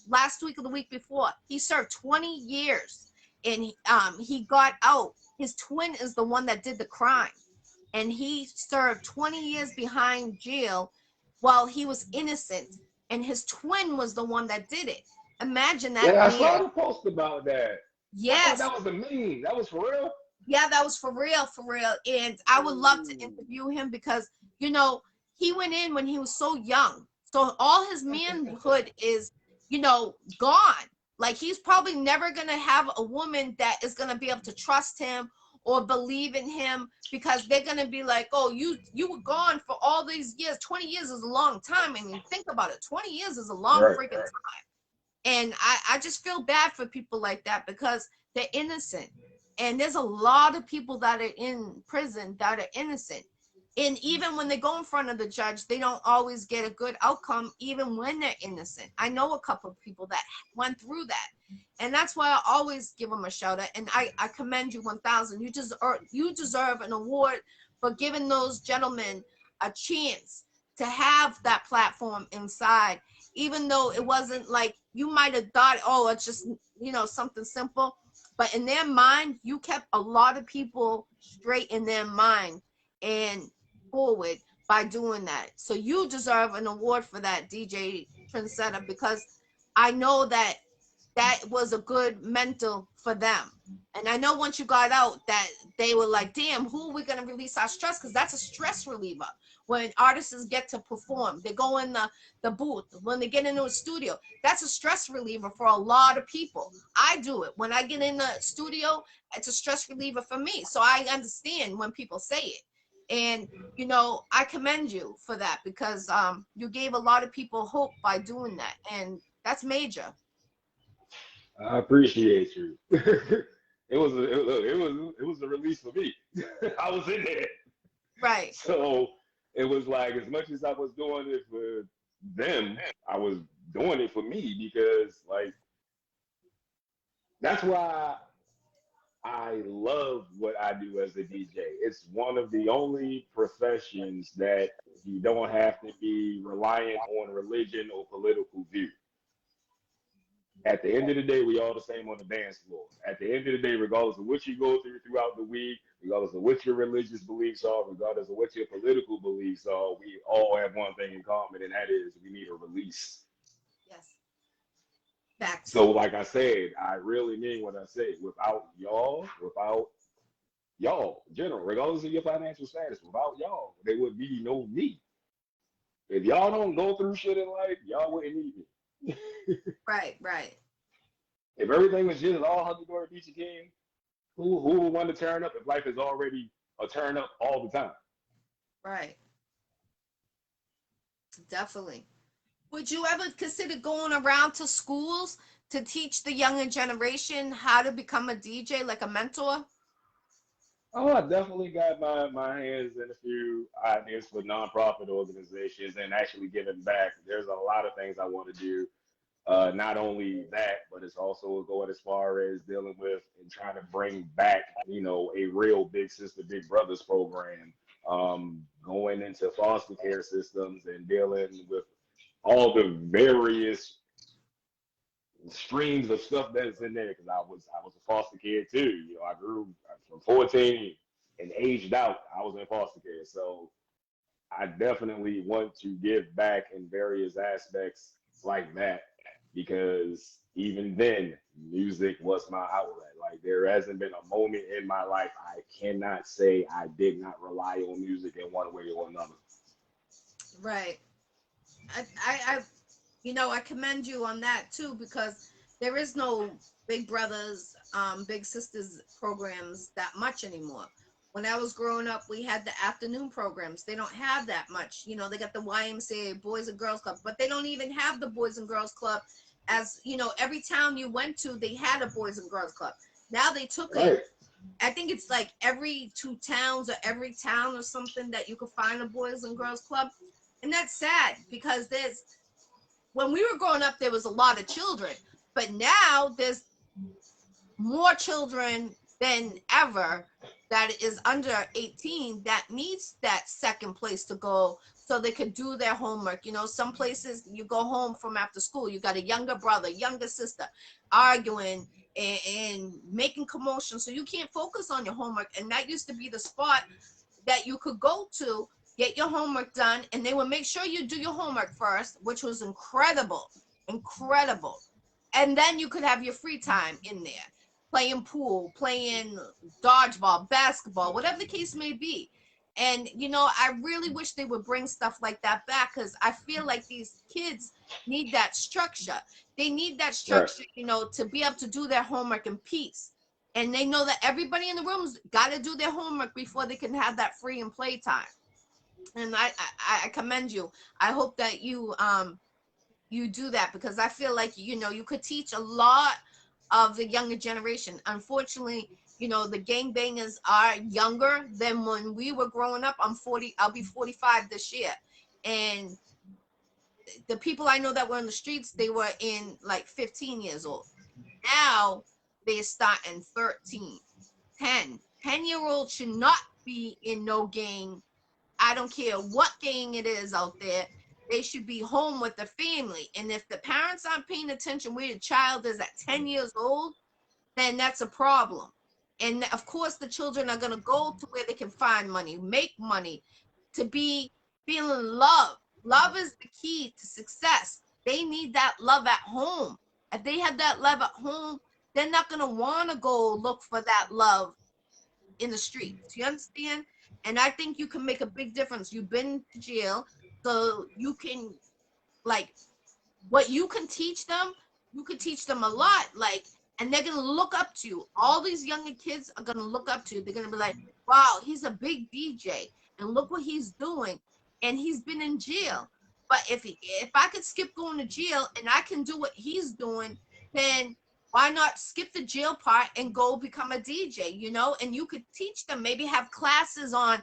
last week or the week before, he served 20 years and he got out. His twin is the one that did the crime, and he served 20 years behind jail while he was innocent, and his twin was the one that did it. Imagine that Yeah, I man. saw the post about that. I thought Yes. that was a meme. That was for real. Yeah, that was for real, for real. And I would love to Ooh. interview him because, he went in when he was so young. So all his manhood is, gone. Like he's probably never going to have a woman that is going to be able to trust him or believe in him, because they're going to be like, oh, you were gone for all these years. 20 years is a long time. I mean, think about it. 20 years is a long Right. freaking time. And I just feel bad for people like that because they're innocent. And there's a lot of people that are in prison that are innocent. And even when they go in front of the judge, they don't always get a good outcome, even when they're innocent. I know a couple of people that went through that. And that's why I always give them a shout out. And I commend you 1,000. You deserve an award for giving those gentlemen a chance to have that platform inside, even though it wasn't like you might have thought, oh, it's just, something simple. But in their mind, you kept a lot of people straight in their mind and forward by doing that. So you deserve an award for that, DJ Trinn-Setta, because I know that was a good mental for them. And I know once you got out that they were like, damn, who are we going to release our stress? Because that's a stress reliever. When artists get to perform, they go in the booth, when they get into a studio, that's a stress reliever for a lot of people. I do it. When I get in the studio, it's a stress reliever for me. So I understand when people say it. And, I commend you for that, because you gave a lot of people hope by doing that. And that's major. I appreciate you. It was a release for me. I was in there. Right. So it was like, as much as I was doing it for them, I was doing it for me, because like, that's why I love what I do as a DJ. It's one of the only professions that you don't have to be reliant on religion or political view. At the end of the day, we all the same on the dance floor. At the end of the day, regardless of what you go through throughout the week, regardless of what your religious beliefs are, regardless of what your political beliefs are, we all have one thing in common, and that is we need a release. Yes. Facts. So, like I said, I really mean what I say. Without y'all, in general, regardless of your financial status, without y'all, there would be no me. If y'all don't go through shit in life, y'all wouldn't need me. Right, right. If everything was just all hunky-dory peachy keen, who would want to turn up if life is already a turn up all the time? Right. Definitely. Would you ever consider going around to schools to teach the younger generation how to become a DJ, like a mentor? Oh, I definitely got my hands in a few ideas for nonprofit organizations and actually giving back. There's a lot of things I want to do. Not only that, but it's also going as far as dealing with and trying to bring back, a real big sister, big brothers program. Going into foster care systems and dealing with all the various streams of stuff that's in there, because I was a foster kid too. I grew from 14 and aged out. I was in foster care, so I definitely want to give back in various aspects like that, because even then, music was my outlet. Like, there hasn't been a moment in my life I cannot say I did not rely on music in one way or another. Right. I commend you on that too, because there is no big brothers, big sisters programs that much anymore. When I was growing up, we had the afternoon programs. They don't have that much. They got the YMCA, Boys and Girls Club, but they don't even have the Boys and Girls Club. As every town you went to, they had a Boys and Girls Club. Now they took Right. it. I think it's like every 2 towns or every town or something that you could find a Boys and Girls Club. And that's sad, because when we were growing up, there was a lot of children, but now there's more children than ever that is under 18 that needs that second place to go so they could do their homework. Some places you go home from after school, you got a younger brother, younger sister arguing and making commotion, so you can't focus on your homework. And that used to be the spot that you could go to get your homework done, and they would make sure you do your homework first, which was incredible. And then you could have your free time in there, playing pool, playing dodgeball, basketball, whatever the case may be. And I really wish they would bring stuff like that back, because I feel like these kids need that structure. They need that Right. structure, to be able to do their homework in peace. And they know that everybody in the room's got to do their homework before they can have that free and play time. And I commend you. I hope that you do that, because I feel like, you could teach a lot of the younger generation. Unfortunately, the gangbangers are younger than when we were growing up. I'm 40, I'll be 45 this year. And the people I know that were in the streets, they were in like 15 years old. Now they start in 13, 10-year-olds should not be in no gang. I don't care what gang it is out there. They should be home with the family. And if the parents aren't paying attention where the child is at 10 years old, then that's a problem. And of course, the children are going to go to where they can find money, make money, to be feeling love. Love is the key to success. They need that love at home. If they have that love at home, they're not going to want to go look for that love in the streets. You understand? And I think you can make a big difference. You've been to jail, so you can, like, what you can teach them, you can teach them a lot. Like, and they're gonna look up to you. All these younger kids are gonna look up to you. They're gonna be like, wow, he's a big DJ, and look what he's doing. And he's been in jail. But if I could skip going to jail and I can do what he's doing, then why not skip the jail part and go become a DJ, And you could teach them, maybe have classes on,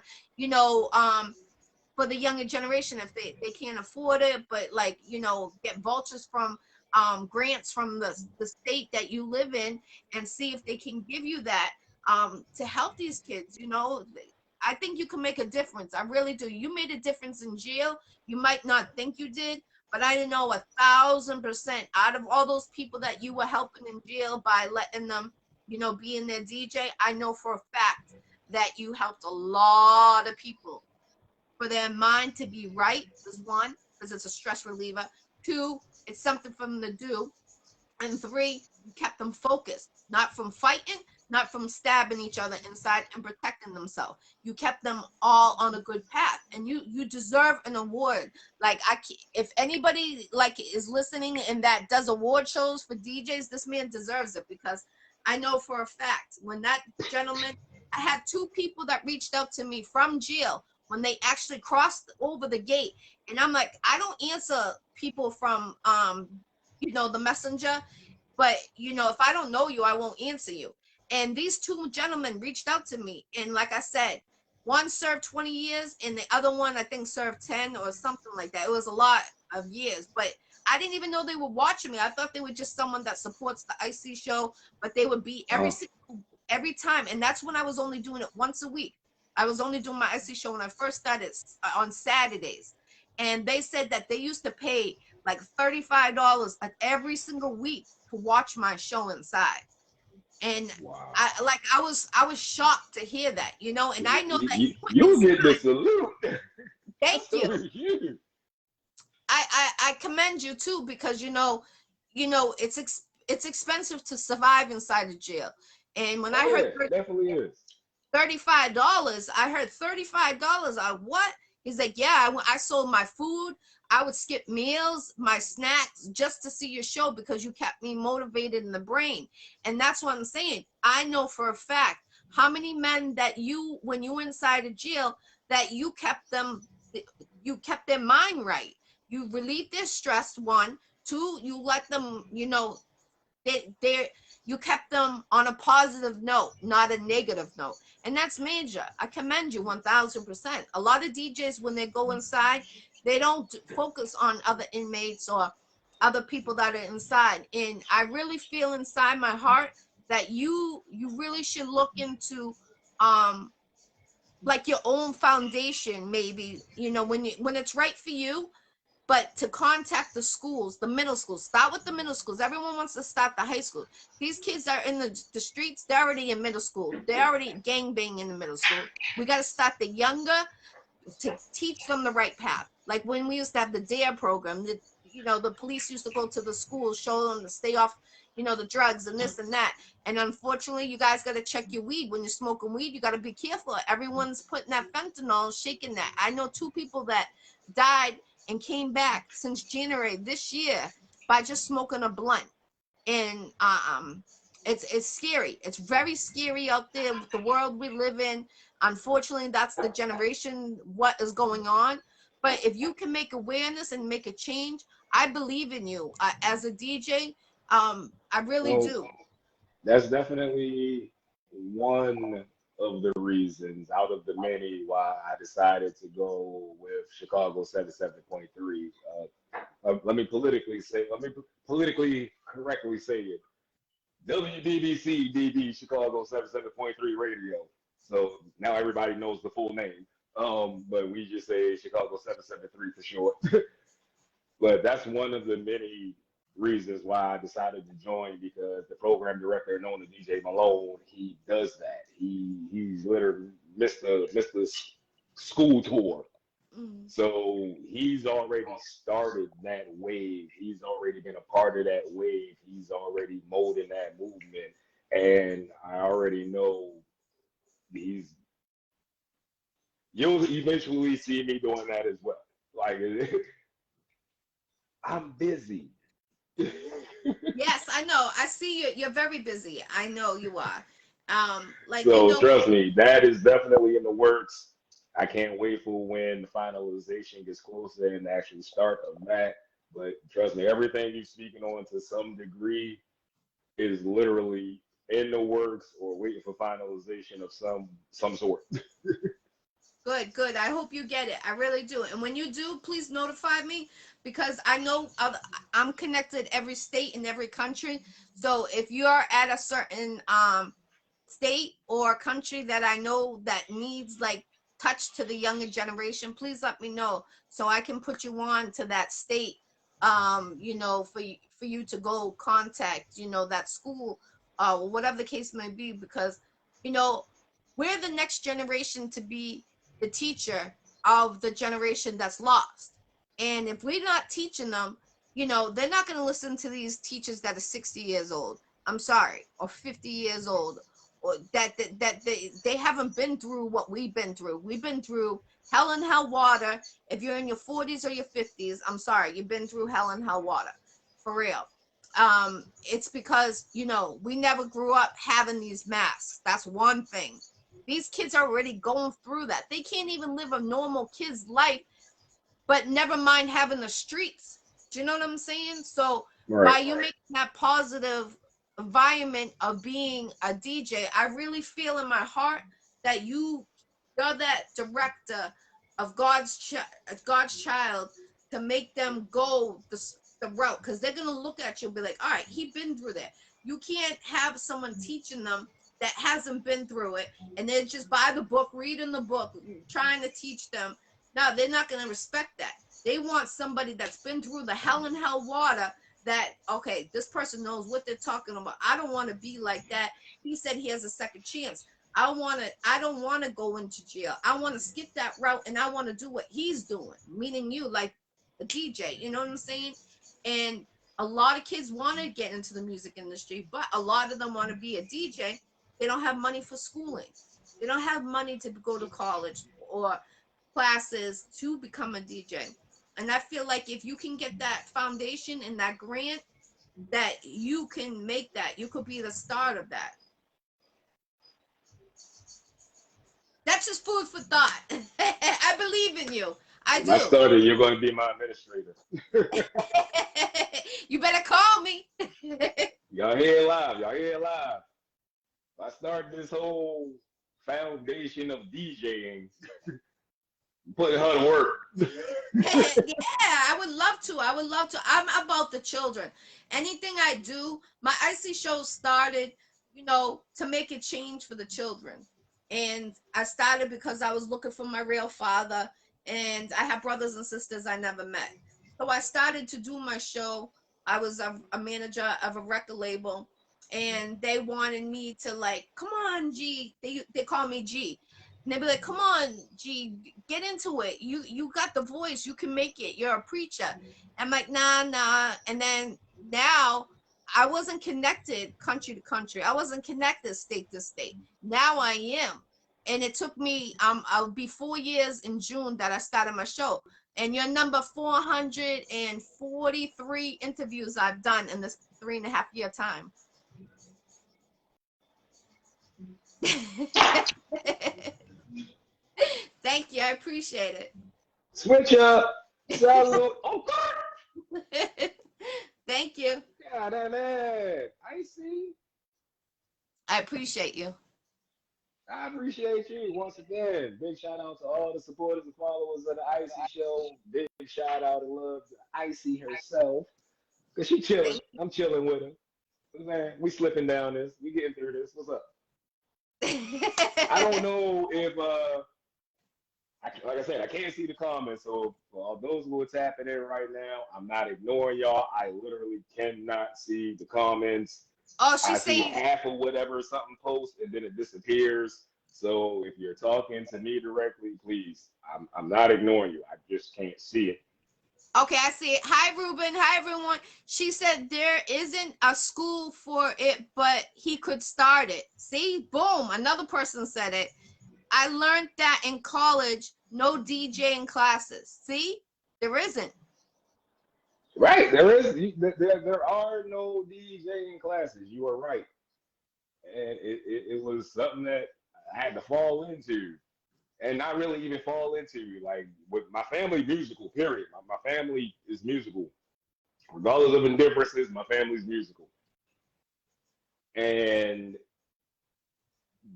for the younger generation, if they can't afford it, but like, get vouchers from grants from the state that you live in, and see if they can give you that to help these kids. I think you can make a difference. I really do. You made a difference in jail. You might not think you did, but I know 1,000% out of all those people that you were helping in jail by letting them, be in their DJ, I know for a fact that you helped a lot of people for their mind to be right, is one, because it's a stress reliever. Two, it's something for them to do. And three, you kept them focused, not from fighting, not from stabbing each other inside and protecting themselves. You kept them all on a good path, and you deserve an award. Like, if anybody like is listening and that does award shows for DJs, this man deserves it, because I know for a fact when that gentleman, I had two people that reached out to me from jail when they actually crossed over the gate, and I'm like, I don't answer people from the messenger, but if I don't know you, I won't answer you. And these two gentlemen reached out to me, and like I said, one served 20 years and the other one I think served 10 or something like that. It was a lot of years, but I didn't even know they were watching me. I thought they were just someone that supports the Iccy Show, but they would be every time. And that's when I was only doing it once a week. I was only doing my Iccy Show when I first started on Saturdays. And they said that they used to pay like $35 every single week to watch my show inside. And Wow. I was shocked to hear that, and I know that you get the salute. Thank you. I commend you too, because it's expensive to survive inside of jail. And when I heard definitely is $35, I heard $35. What? He's like, yeah, I sold my food. I would skip meals, my snacks, just to see your show, because you kept me motivated in the brain. And that's what I'm saying. I know for a fact how many men that when you were inside of jail, that you kept their mind right. You relieved their stress, one. Two, you let them, you kept them on a positive note, not a negative note. And that's major. I commend you 1,000%. A lot of DJs, when they go inside, they don't focus on other inmates or other people that are inside. And I really feel inside my heart that you really should look into like your own foundation, maybe, when it's right for you. But to contact the schools, the middle schools, start with the middle schools. Everyone wants to start the high school. These kids are in the streets. They're already in middle school. They're already gangbanging in the middle school. We got to start the younger to teach them the right path. Like when we used to have the DARE program, the police used to go to the schools, show them to stay off, the drugs and this and that. And unfortunately, you guys got to check your weed. When you're smoking weed, you got to be careful. Everyone's putting that fentanyl, shaking that. I know two people that died and came back since January this year by just smoking a blunt. And It's scary. It's very scary out there with the world we live in. Unfortunately, that's the generation, what is going on. But if you can make awareness and make a change, I believe in you as a DJ. I really Well, do. that's definitely one of the reasons out of the many why I decided to go with Chicago 77.3. Let me politically correctly say it. WBBC DB Chicago 77.3 radio. So now everybody knows the full name. But we just say Chicago 773 for short. But that's one of the many reasons why I decided to join, because the program director known as DJ Malone, he does that. He's literally Mr. School Tour. Mm. So he's already started that wave. He's already been a part of that wave. He's already molding that movement. And I already know he's you'll eventually see me doing that as well. Like I'm busy. Yes, I know. I see you. You're very busy. I know you are. Like, you So know, trust me, that is definitely in the works. I can't wait for when the finalization gets closer and the actual start of that. But trust me, everything you're speaking on to some degree is literally in the works or waiting for finalization of some sort. good, good. I hope you get it. I really do. And when you do, please notify me, because I know I'm connected every state in every country. So if you are at a certain state or country that I know that needs like touch to the younger generation, please let me know so I can put you on to that state. You know, for you to go contact, you know, that school, whatever the case may be, because you know we're the next generation to be the teacher of the generation that's lost. And if we're not teaching them, you know, they're not going to listen to these teachers that are 60 years old. I'm sorry, or 50 years old, or that they haven't been through what we've been through. We've been through hell and hell water. If you're in your 40s or your 50s, I'm sorry, you've been through hell and hell water, for real. It's because, you know, we never grew up having these masks. That's one thing. These kids are already going through that. They can't even live a normal kid's life, but never mind having the streets. Do you know what I'm saying? So Right. by you making that positive environment of being a DJ, I really feel in my heart that you're that director of God's child, to make them go the route, because they're gonna look at you and be like, all right, he been through that. You can't have someone teaching them that hasn't been through it, and they're just by the book, reading the book, trying to teach them. No, they're not gonna respect that. They want somebody that's been through the hell and hell water, that okay, this person knows what they're talking about. I don't want to be like that. He said he has a second chance. I don't want to go into jail. I want to skip that route, and I want to do what he's doing, meaning you, like a DJ. You know what I'm saying? And a lot of kids want to get into the music industry, but a lot of them want to be a DJ. They don't have money for schooling. They don't have money to go to college or classes to become a DJ. And I feel like if you can get that foundation and that grant, that you can make that. You could be the start of that. That's just food for thought. I believe in you. I When I do. started, you're going to be my administrator. You better call me. Y'all here live. Y'all here live. I started this whole foundation of DJing, putting her to work. Yeah, I would love to. I would love to. I'm about the children. Anything I do, my Iccy Showw started, you know, to make a change for the children. And I started because I was looking for my real father, and I have brothers and sisters I never met. So I started to do my show. I was a manager of a record label, and they wanted me to like, come on, G. They call me G. And they'd be like, come on, G, get into it. You got the voice. You can make it. You're a preacher. I'm like, nah. And then now I wasn't connected country to country. I wasn't connected state to state. Now I am. And it took me, I'll be 4 years in June that I started my show. And you're number 443 interviews I've done in this 3.5 year time. Thank you. I appreciate it. Switch up. Salute. Oh, Thank you. God, man. Iccy. I appreciate you. I appreciate you once again. Big shout out to all the supporters and followers of the Iccy Show. Big shout out and love to Iccy herself. Cause she chilling. Thank I'm chilling with her. Man, we slipping down this. We getting through this. What's up? you. I don't know if like I said, I can't see the comments. So for all those who are tapping in right now, I'm not ignoring y'all. I literally cannot see the comments. Oh, I she's see saying, half of whatever something posts and then it disappears. So if you're talking to me directly, please, I'm not ignoring you. I just can't see it. okay, I see it. Hi, Ruben. Hi, everyone. She said there isn't a school for it, but he could start it. See, boom, another person said it. I learned that in college, no DJing classes. See, there isn't. Right, there are no DJing classes. You are right, and it was something that I had to fall into, and not really even fall into. Like with my family, musical. Period. My family is musical, regardless of indifferences. My family's musical, and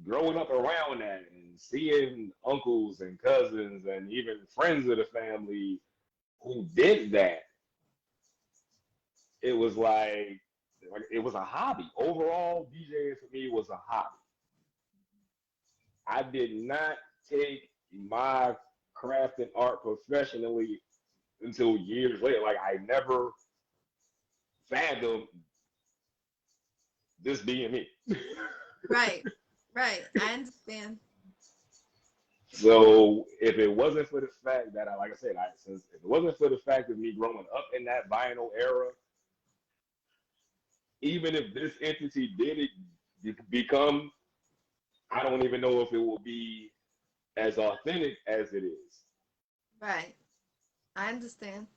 growing up around that and seeing uncles and cousins and even friends of the family who did that, it was like it was a hobby. Overall, DJing for me was a hobby. I did not take my craft and art professionally until years later. Like I never fathomed this being me. Right, right. I understand. So if it wasn't for the fact that like I said, since if it wasn't for the fact of me growing up in that vinyl era, even if this entity did become, I don't even know if it will be as authentic as it is. Right. I understand.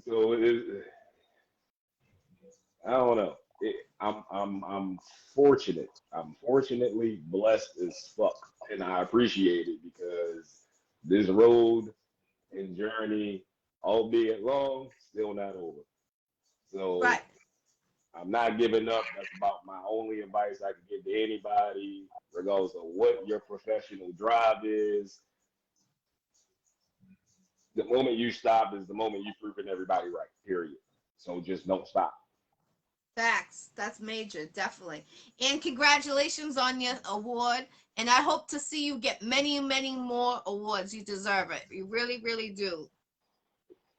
So I don't know. I'm fortunate. I'm fortunately blessed as fuck, and I appreciate it because this road and journey, albeit long, still not over. So Right. I'm not giving up. That's about my only advice I can give to anybody, regardless of what your professional drive is. The moment you stop is the moment you've proven everybody right, period. So just don't stop. Facts. That's major, definitely. And congratulations on your award. And I hope to see you get many, many more awards. You deserve it. You really, really do.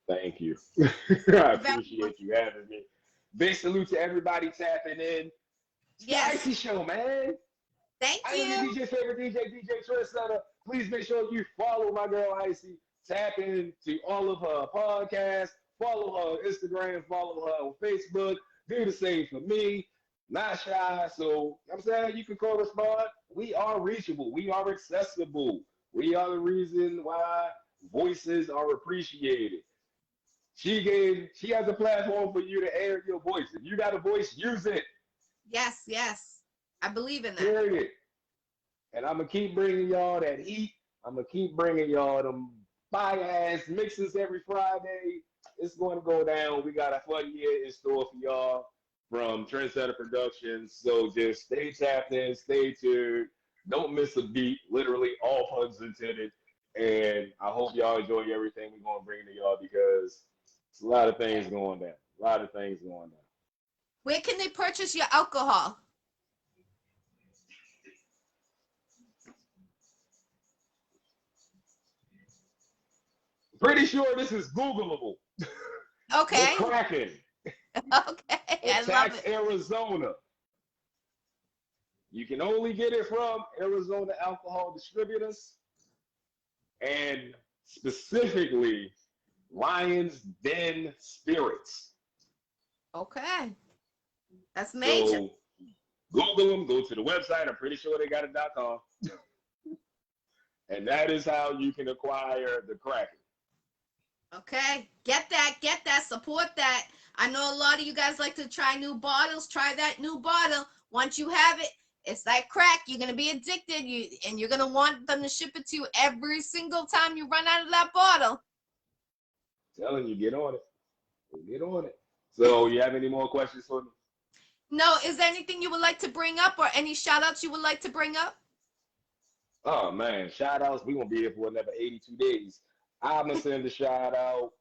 Thank you. I You're very appreciate welcome. you having me. Big salute to everybody tapping in. It's the Yes. Iccy Show, man. Thank I am your you. DJ favorite DJ Trinn-Setta. Please make sure you follow my girl Iccy. Tap into all of her podcasts. Follow her on Instagram. Follow her on Facebook. Do the same for me. Not shy. So I'm saying you can correspond. We are reachable. We are accessible. We are the reason why voices are appreciated. She has a platform for you to air your voice. If you got a voice, use it. Yes, yes. I believe in that. Period. And I'm gonna keep bringing y'all that heat. I'm gonna keep bringing y'all them fire ass mixes every Friday. It's going to go down. We got a fun year in store for y'all from Trinn-Setta Productions. So just stay tapped in, stay tuned. Don't miss a beat. Literally all puns intended. And I hope y'all enjoy everything we're gonna bring to y'all because it's a lot of things going down. A lot of things going down. Where can they purchase your alcohol? Pretty sure this is Googleable. The Okay. Kraken, Okay. I love attacks it. Arizona. You can only get it from Arizona Alcohol Distributors and specifically Lions Den Spirits. Okay. That's major. So Google them, go to the website. I'm pretty sure they got it.com. And that is how you can acquire the Kraken. Okay. Get that, support that. I know a lot of you guys like to try new bottles. Try that new bottle. Once you have it, It's like crack. You're gonna be addicted. And you're gonna want them to ship it to you every single time you run out of that bottle. Telling you, get on it. Get on it. So, you have any more questions for me? No, is there anything you would like to bring up or any shout outs you would like to bring up? Oh man, shout outs. We're gonna be here for another 82 days. I'm gonna send a shout out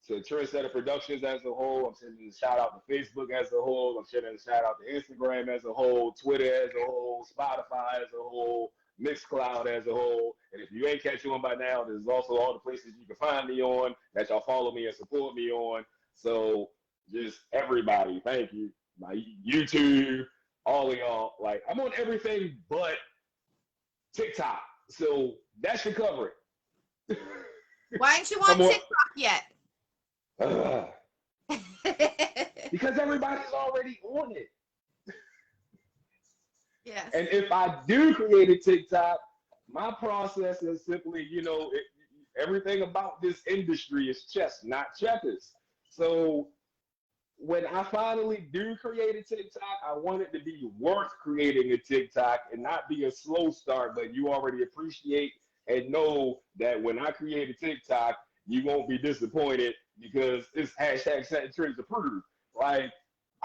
to Trinn-Setta Productions as a whole. I'm sending a shout out to Facebook as a whole. I'm sending a shout out to Instagram as a whole, Twitter as a whole, Spotify as a whole, Mixcloud as a whole. And if you ain't catch on by now, there's also all the places you can find me on that y'all follow me and support me on. So just everybody, thank you. My YouTube, all of y'all. Like, I'm on everything but TikTok. So that should cover it. Why aren't you on TikTok yet? Because everybody's already on it. Yes. And if I do create a TikTok, my process is simply, everything about this industry is chess, not checkers. So when I finally do create a TikTok, I want it to be worth creating a TikTok and not be a slow start, but you already appreciate and know that when I create a TikTok, you won't be disappointed because it's hashtag Setting Trends approved. Like,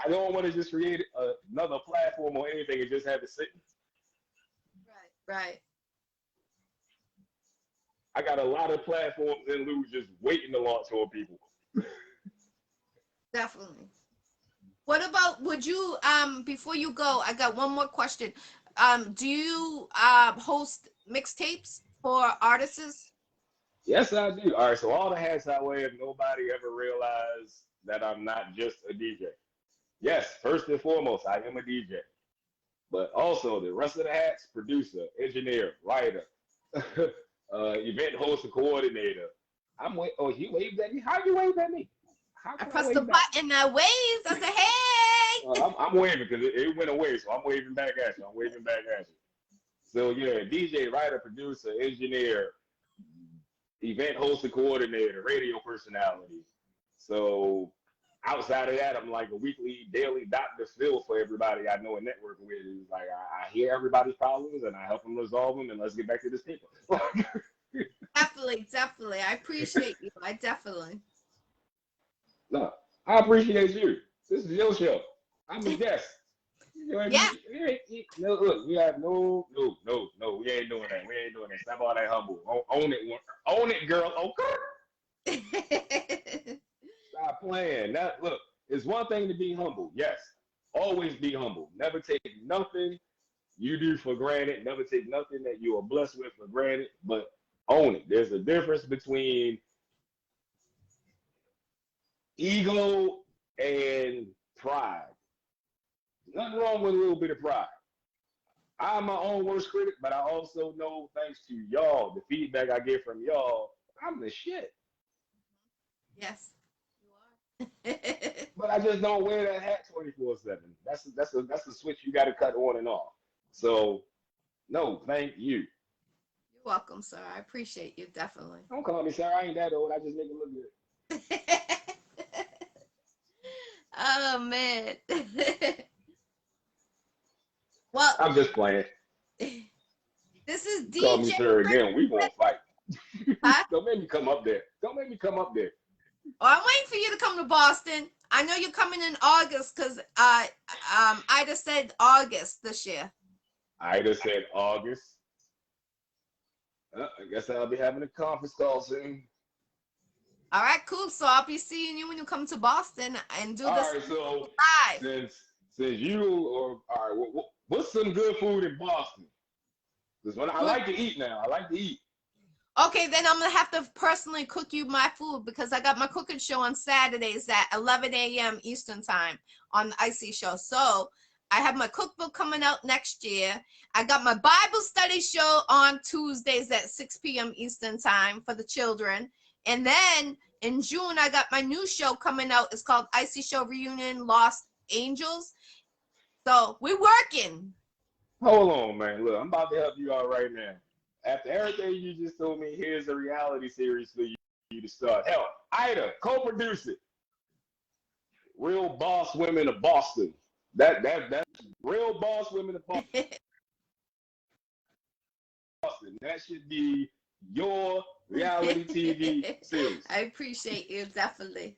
I don't want to just create another platform or anything and just have it sitting. Right. I got a lot of platforms in lieu just waiting to launch on people. Definitely. What about, would you, before you go, I got one more question. Do you host mixtapes for artists? Yes, I do. All right, so all the hats I wear, if nobody ever realized that I'm not just a DJ. Yes, first and foremost, I am a DJ. But also the rest of the hats, producer, engineer, writer, event host and coordinator. Oh, he waved at me? How you wave at me? I pressed the button, I waved, I said, hey! I'm waving because it went away, so I'm waving back at you. So yeah, DJ, writer, producer, engineer, event host and coordinator, radio personality. So outside of that, I'm like a weekly, daily Dr. Phil for everybody I know and network with. It's like I hear everybody's problems and I help them resolve them, and let's get back to this paper. Definitely. I appreciate you. I definitely. No, I appreciate you. This is your show. I'm a guest. Yeah. No, look, we have no, we ain't doing that. Stop all that humble. Own it, girl. Okay. Stop playing. Look, it's one thing to be humble. Yes, always be humble. Never take nothing you do for granted. Never take nothing that you are blessed with for granted. But own it. There's a difference between ego and pride. Nothing wrong with a little bit of pride. I'm my own worst critic, but I also know, thanks to y'all, the feedback I get from y'all, I'm the shit. Yes, you are. But I just don't wear that hat 24/7. That's a switch you got to cut on and off. So, no, thank you. You're welcome, sir. I appreciate you, definitely. Don't call me sir. I ain't that old. I just make it look good. Oh man. Well, I'm just playing. This is DJ. Call me sir again. We gonna fight. Huh? Don't make me come up there. Oh, I'm waiting for you to come to Boston. I know you're coming in August because Ida said August this year. Ida said August. I guess I'll be having a conference call soon. All right, cool. So I'll be seeing you when you come to Boston and do this. All right, so live. since you all right, what's some good food in Boston? Because I like to eat now. I like to eat. Okay, then I'm gonna have to personally cook you my food because I got my cooking show on Saturdays at 11 a.m. Eastern time on the Iccy Showw. So I have my cookbook coming out next year. I got my Bible study show on Tuesdays at 6 p.m. Eastern time for the children. And then in June, I got my new show coming out. It's called Iccy Showw Reunion Lost Angels. So we're working. Hold on, man. Look, I'm about to help you out right now. After everything you just told me, here's a reality series for you to start. Hell, Ida, co-produce it. Real Boss Women of Boston. That's real boss women of Boston. That should be your reality TV series. I appreciate you, definitely.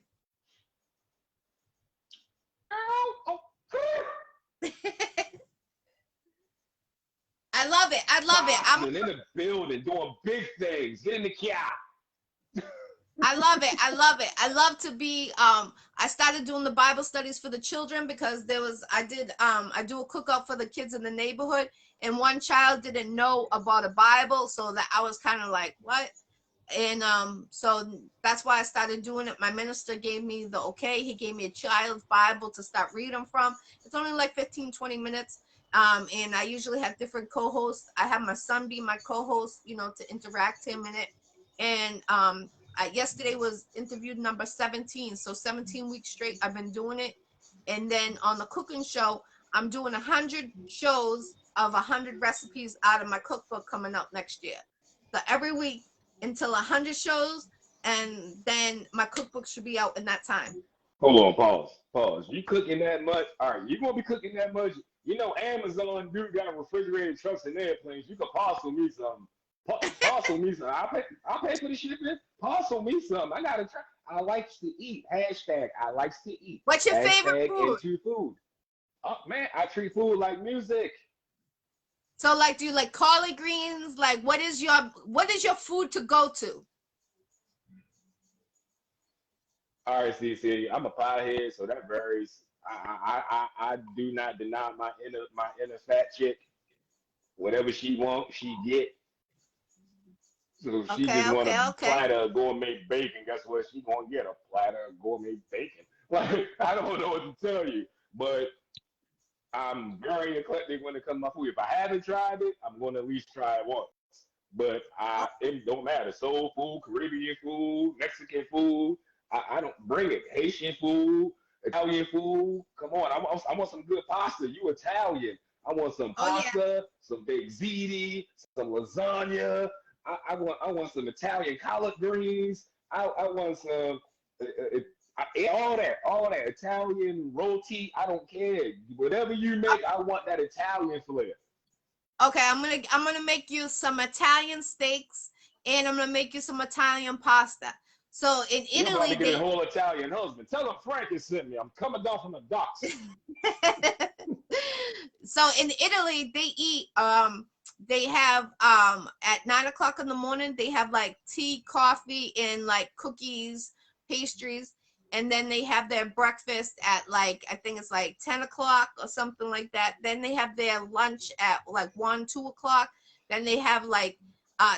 I love it. I love it. I'm in the building doing big things in the car. I love it. I love it. I love to be I started doing the Bible studies for the children because I do a cook-up for the kids in the neighborhood, and one child didn't know about a Bible, so that I was kind of like, what? And so that's why I started doing it. My minister gave me the okay. He gave me a child's Bible to start reading from. It's only like 15-20 minutes. And I usually have different co-hosts. I have my son be my co-host, to interact him in it. And yesterday was interview number 17. So 17 weeks straight I've been doing it. And then on the cooking show, I'm doing 100 shows of 100 recipes out of my cookbook coming up next year. So every week until 100 shows, and then my cookbook should be out in that time. Hold on, pause. You cooking that much? All right, you gonna be cooking that much? Amazon dude got refrigerated trucks and airplanes. You can parcel me something. Parcel me something. I'll pay for the shipping. Parcel me something. I gotta try. I likes to eat. Hashtag I likes to eat. What's your Hashtag favorite food? Into food. Oh man, I treat food like music. So like, do you like collard greens? Like, what is your food to go to? All right, see, I'm a pothead, so that varies. I do not deny my inner fat chick. Whatever she wants, she get. So if she just want a platter of gourmet bacon, guess what? She gonna get a platter of gourmet bacon. Like, I don't know what to tell you, but I'm very eclectic when it comes to my food. If I haven't tried it, I'm gonna at least try it once. But it don't matter. Soul food, Caribbean food, Mexican food. I don't bring it. Haitian food, Italian food. Come on, I want some good pasta. You Italian. I want some pasta, some baked ziti, some lasagna. I want some Italian collard greens. I want some all that Italian roti. I don't care. Whatever you make, I want that Italian flair. Okay, I'm gonna make you some Italian steaks, and I'm gonna make you some Italian pasta. So in Italy, you're about to get a whole Italian husband. Tell him Frank is sent me. I'm coming down from the docks. So in Italy, they eat. They have at 9 o'clock in the morning, they have like tea, coffee, and like cookies, pastries, and then they have their breakfast at like, I think it's like 10 o'clock or something like that. Then they have their lunch at like 1-2 o'clock. Then they have like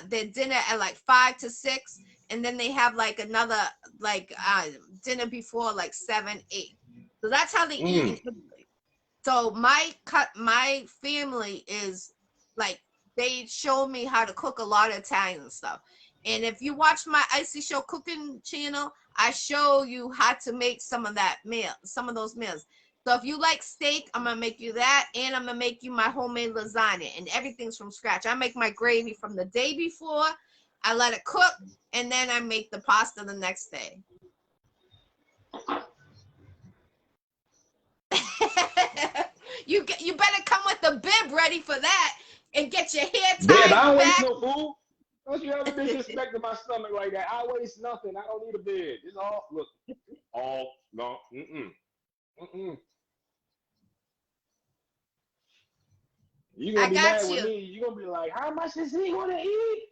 their dinner at like 5 to 6. And then they have like another like dinner before like 7, 8. So that's how they eat in Italy. So my family is like, they showed me how to cook a lot of Italian stuff. And if you watch my Iccy Showw cooking channel, I show you how to make some of those meals. So if you like steak, I'm gonna make you that, and I'm gonna make you my homemade lasagna, and everything's from scratch. I make my gravy from the day before. I let it cook, and then I make the pasta the next day. You better come with the bib ready for that, and get your hair tied babe, I don't back. waste no food. Don't you ever disrespect my stomach like that? I waste nothing. I don't need a bed. It's all look. All no. You gonna be mad with me? You gonna be like, how much is he gonna eat?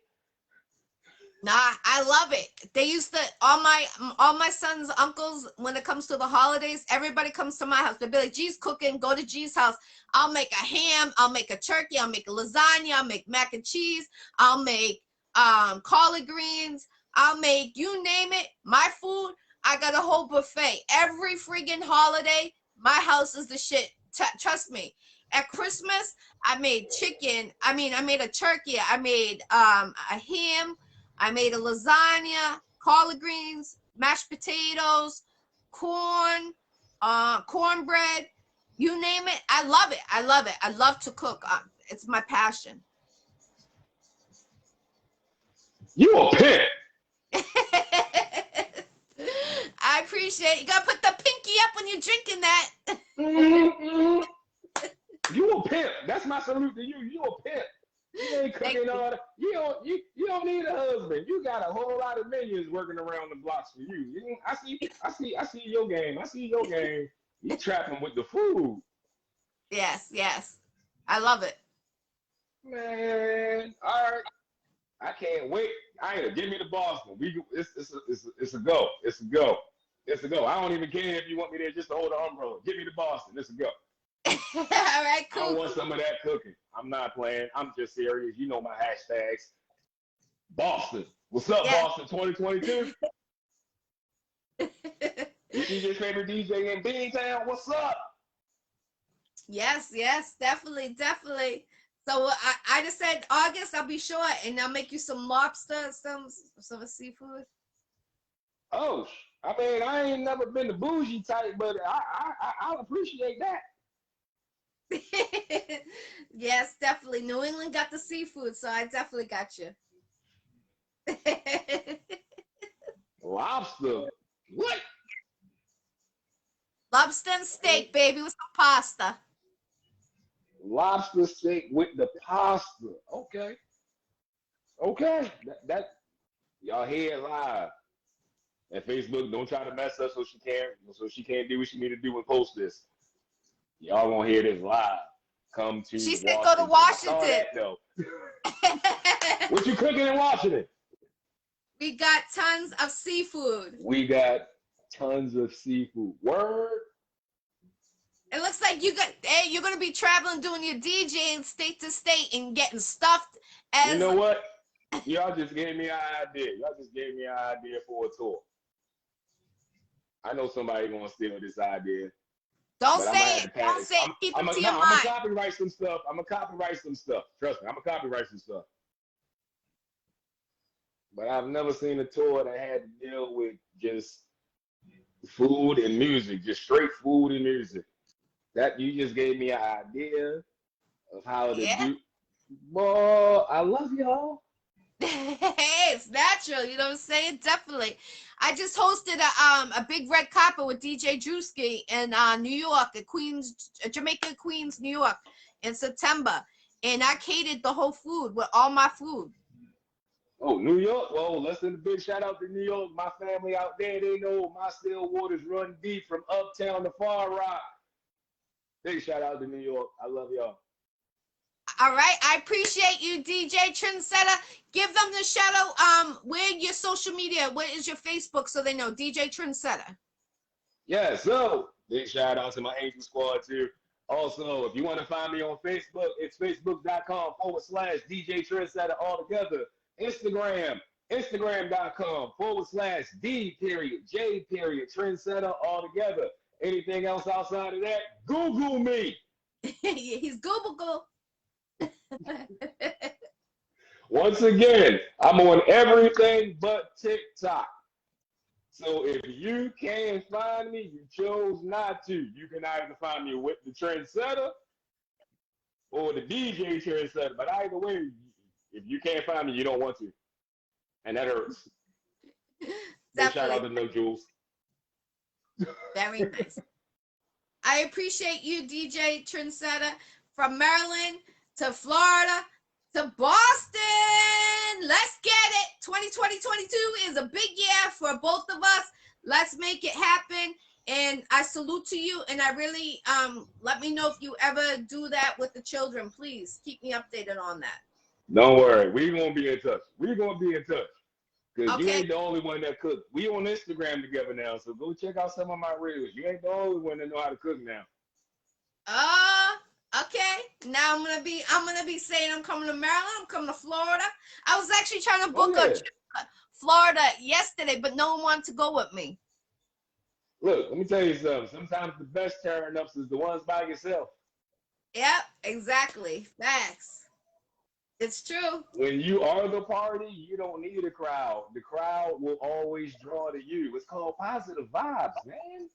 Nah, I love it. They used to, all my sons' uncles, when it comes to the holidays, everybody comes to my house. They'll be like, G's cooking, go to G's house. I'll make a ham, I'll make a turkey, I'll make a lasagna, I'll make mac and cheese, I'll make collard greens, I'll make, you name it, my food. I got a whole buffet. Every friggin' holiday, my house is the shit. Trust me. At Christmas, I made chicken. I made a turkey. I made a ham. I made a lasagna, collard greens, mashed potatoes, corn, cornbread, you name it. I love it. I love it. I love to cook. It's my passion. You a pimp. I appreciate it. You gotta put the pinky up when you're drinking that. pimp. That's my salute to you. You a pimp. You ain't Thank cooking you. all that. You don't need a husband. You got a whole lot of minions working around the blocks for you. I see your game. I see your game. You trapping with the food. Yes, yes. I love it. Man, all right. I can't wait. I ain't give me the Boston. It's a go. It's a go. It's a go. I don't even care if you want me there just to hold the umbrella. Give me the Boston. It's a go. All right, I cool. want some of that cooking. I'm not playing. I'm just serious. You know my hashtags. Boston. What's up, Yeah. Boston 2022? Your DJ's favorite DJ in Beantown. What's up? Yes, yes, definitely, definitely. So I just said August, I'll be sure, and I'll make you some lobster, some seafood. Oh, I mean, I ain't never been the bougie type, but I'll appreciate that. Yes, definitely. New England got the seafood, so I definitely got you. Lobster. What? Lobster and steak, baby, with some pasta. Lobster steak with the pasta. Okay. Okay. That y'all hear it live. And Facebook, don't try to mess up so she can't do what she need to do and post this. Y'all gonna hear this live. Come to She said Washington. go to I saw Washington. that though. What you cooking in Washington? We got tons of seafood. We got tons of seafood. Word. It looks like you're gonna be traveling, doing your DJing state to state and getting stuffed as. You know what? Y'all just gave me an idea. Y'all just gave me an idea for a tour. I know somebody gonna steal this idea. Don't But say it. Don't say it. Keep it to your I'm mind. gonna copyright some stuff. I'm gonna copyright some stuff. Trust me, I'm gonna copyright some stuff. But I've never seen a tour that had to deal with just food and music, just straight food and music. That you just gave me an idea of how to Yeah. do. Boy, I love y'all. Hey, it's natural. You know what I'm saying? Definitely. I just hosted a big red carpet with DJ Drewski in New York, at Queens, Jamaica, Queens, New York, in September, and I catered the whole food with all my food. Oh, New York. Well, let's send a big shout out to New York. My family out there, they know my still waters run deep from uptown to Far Rock. Big shout out to New York. I love y'all. All right, I appreciate you, DJ Trinn-Setta. Give them the shout out. Where your social media? What is your Facebook so they know? DJ Trinn-Setta. Yeah, so big shout out to my Angel Squad too. Also, if you want to find me on Facebook, it's facebook.com/DJ Trinn-Setta all together. Instagram.com/D.J. Trinn-Setta all together. Anything else outside of that, Google me. He's Google. Once again, I'm on everything but TikTok. So if you can't find me, you chose not to. You can either find me with the Trinn-Setta or the DJ Trinn-Setta. But either way, if you can't find me, you don't want to. And that hurts. Big shout out to No Jules. Very nice. I appreciate you, DJ Trinn-Setta, from Maryland to Florida to Boston. Let's get it. 2022 is a big year for both of us. Let's make it happen. And I salute to you. And I really let me know if you ever do that with the children. Please keep me updated on that. Don't worry. We're going to be in touch. We're going to be in touch. Because Okay. you ain't the only one that cooks. We on Instagram together now. So go check out some of my reels. You ain't the only one that know how to cook now. Okay. Now I'm gonna be saying I'm coming to Maryland, I'm coming to Florida. I was actually trying to book a trip to Florida yesterday, but no one wanted to go with me. Look, let me tell you something. Sometimes the best turn ups is the ones by yourself. Yep, exactly. Facts. It's true. When you are the party, you don't need a crowd. The crowd will always draw to you. It's called positive vibes, man.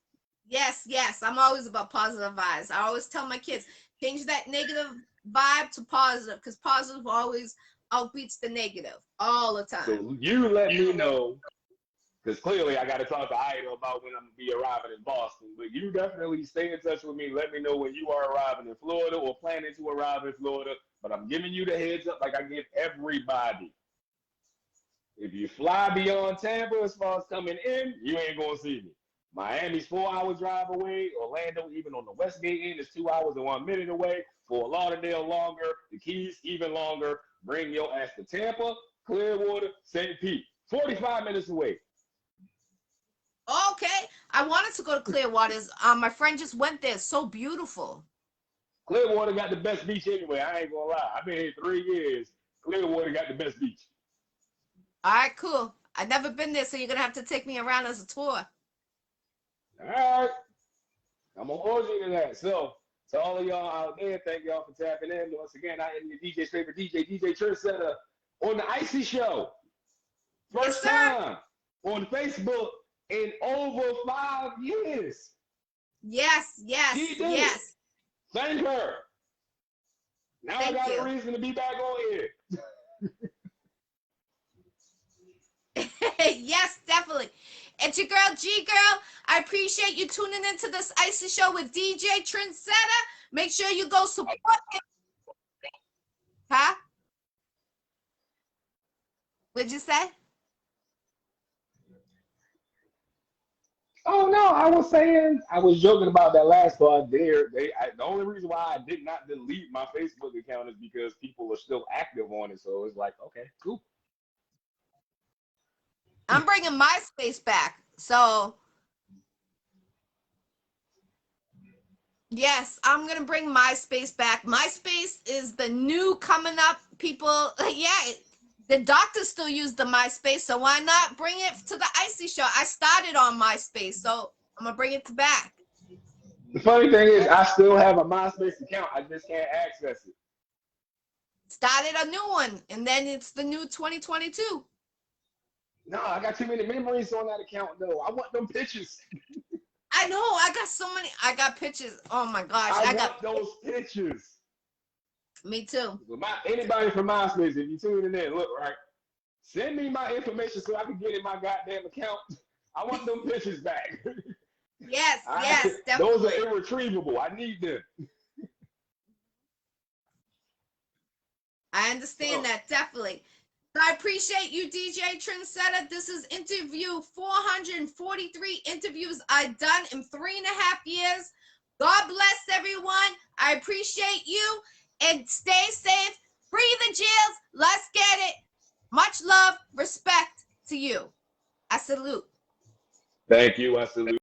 Yes. I'm always about positive vibes. I always tell my kids, change that negative vibe to positive, because positive always outbeats the negative all the time. So you let me know Because clearly I got to talk to Ida about when I'm going to be arriving in Boston. But you definitely stay in touch with me. Let me know when you are arriving in Florida or planning to arrive in Florida. But I'm giving you the heads up like I give everybody. If you fly beyond Tampa as far as coming in, you ain't going to see me. Miami's 4 hours drive away. Orlando, even on the Westgate end, is 2 hours and 1 minute away. Fort Lauderdale, longer. The Keys, even longer. Bring your ass to Tampa, Clearwater, St. Pete. 45 minutes away. Okay. I wanted to go to Clearwater's. My friend just went there. So beautiful. Clearwater got the best beach anyway. I ain't going to lie. I've been here 3 years. Clearwater got the best beach. All right, cool. I've never been there, so you're going to have to take me around as a tour. All right. I'm going to hold you to that. So, to all of y'all out there, thank y'all for tapping in. Once again, I am your DJ's favorite DJ Trinn-Setta on the Iccy Showw. First time on Facebook in over 5 years. Yes. She did it. Thank her. Now I got a reason to be back on here. Yes, definitely. It's your girl, G Girl. I appreciate you tuning into this Iccy Show with DJ Trinn-Setta. Make sure you go support it. Huh? What'd you say? Oh no, I was joking about that last part there. The only reason why I did not delete my Facebook account is because people are still active on it. So it's like, okay, cool. I'm bringing MySpace back. So, yes, I'm going to bring MySpace back. MySpace is the new coming up. People, the doctors still use the MySpace, so why not bring it to the Iccy Show? I started on MySpace, so I'm going to bring it back. The funny thing is, I still have a MySpace account. I just can't access it. Started a new one, and then it's the new 2022. No, I got too many memories on that account, though. I want them pictures. I know. I got so many. I got pictures. Oh, my gosh. I got those pictures. Me too. Anybody from MySpace, if you're tuning in, look, right? Send me my information so I can get in my goddamn account. I want them pictures back. Yes, definitely. Those are irretrievable. I need them. I understand that, definitely. I appreciate you, DJ Trinn-Setta. This is interview 443 interviews I've done in 3.5 years. God bless everyone. I appreciate you. And stay safe. Free the jails. Let's get it. Much love, respect to you. I salute. Thank you. I salute.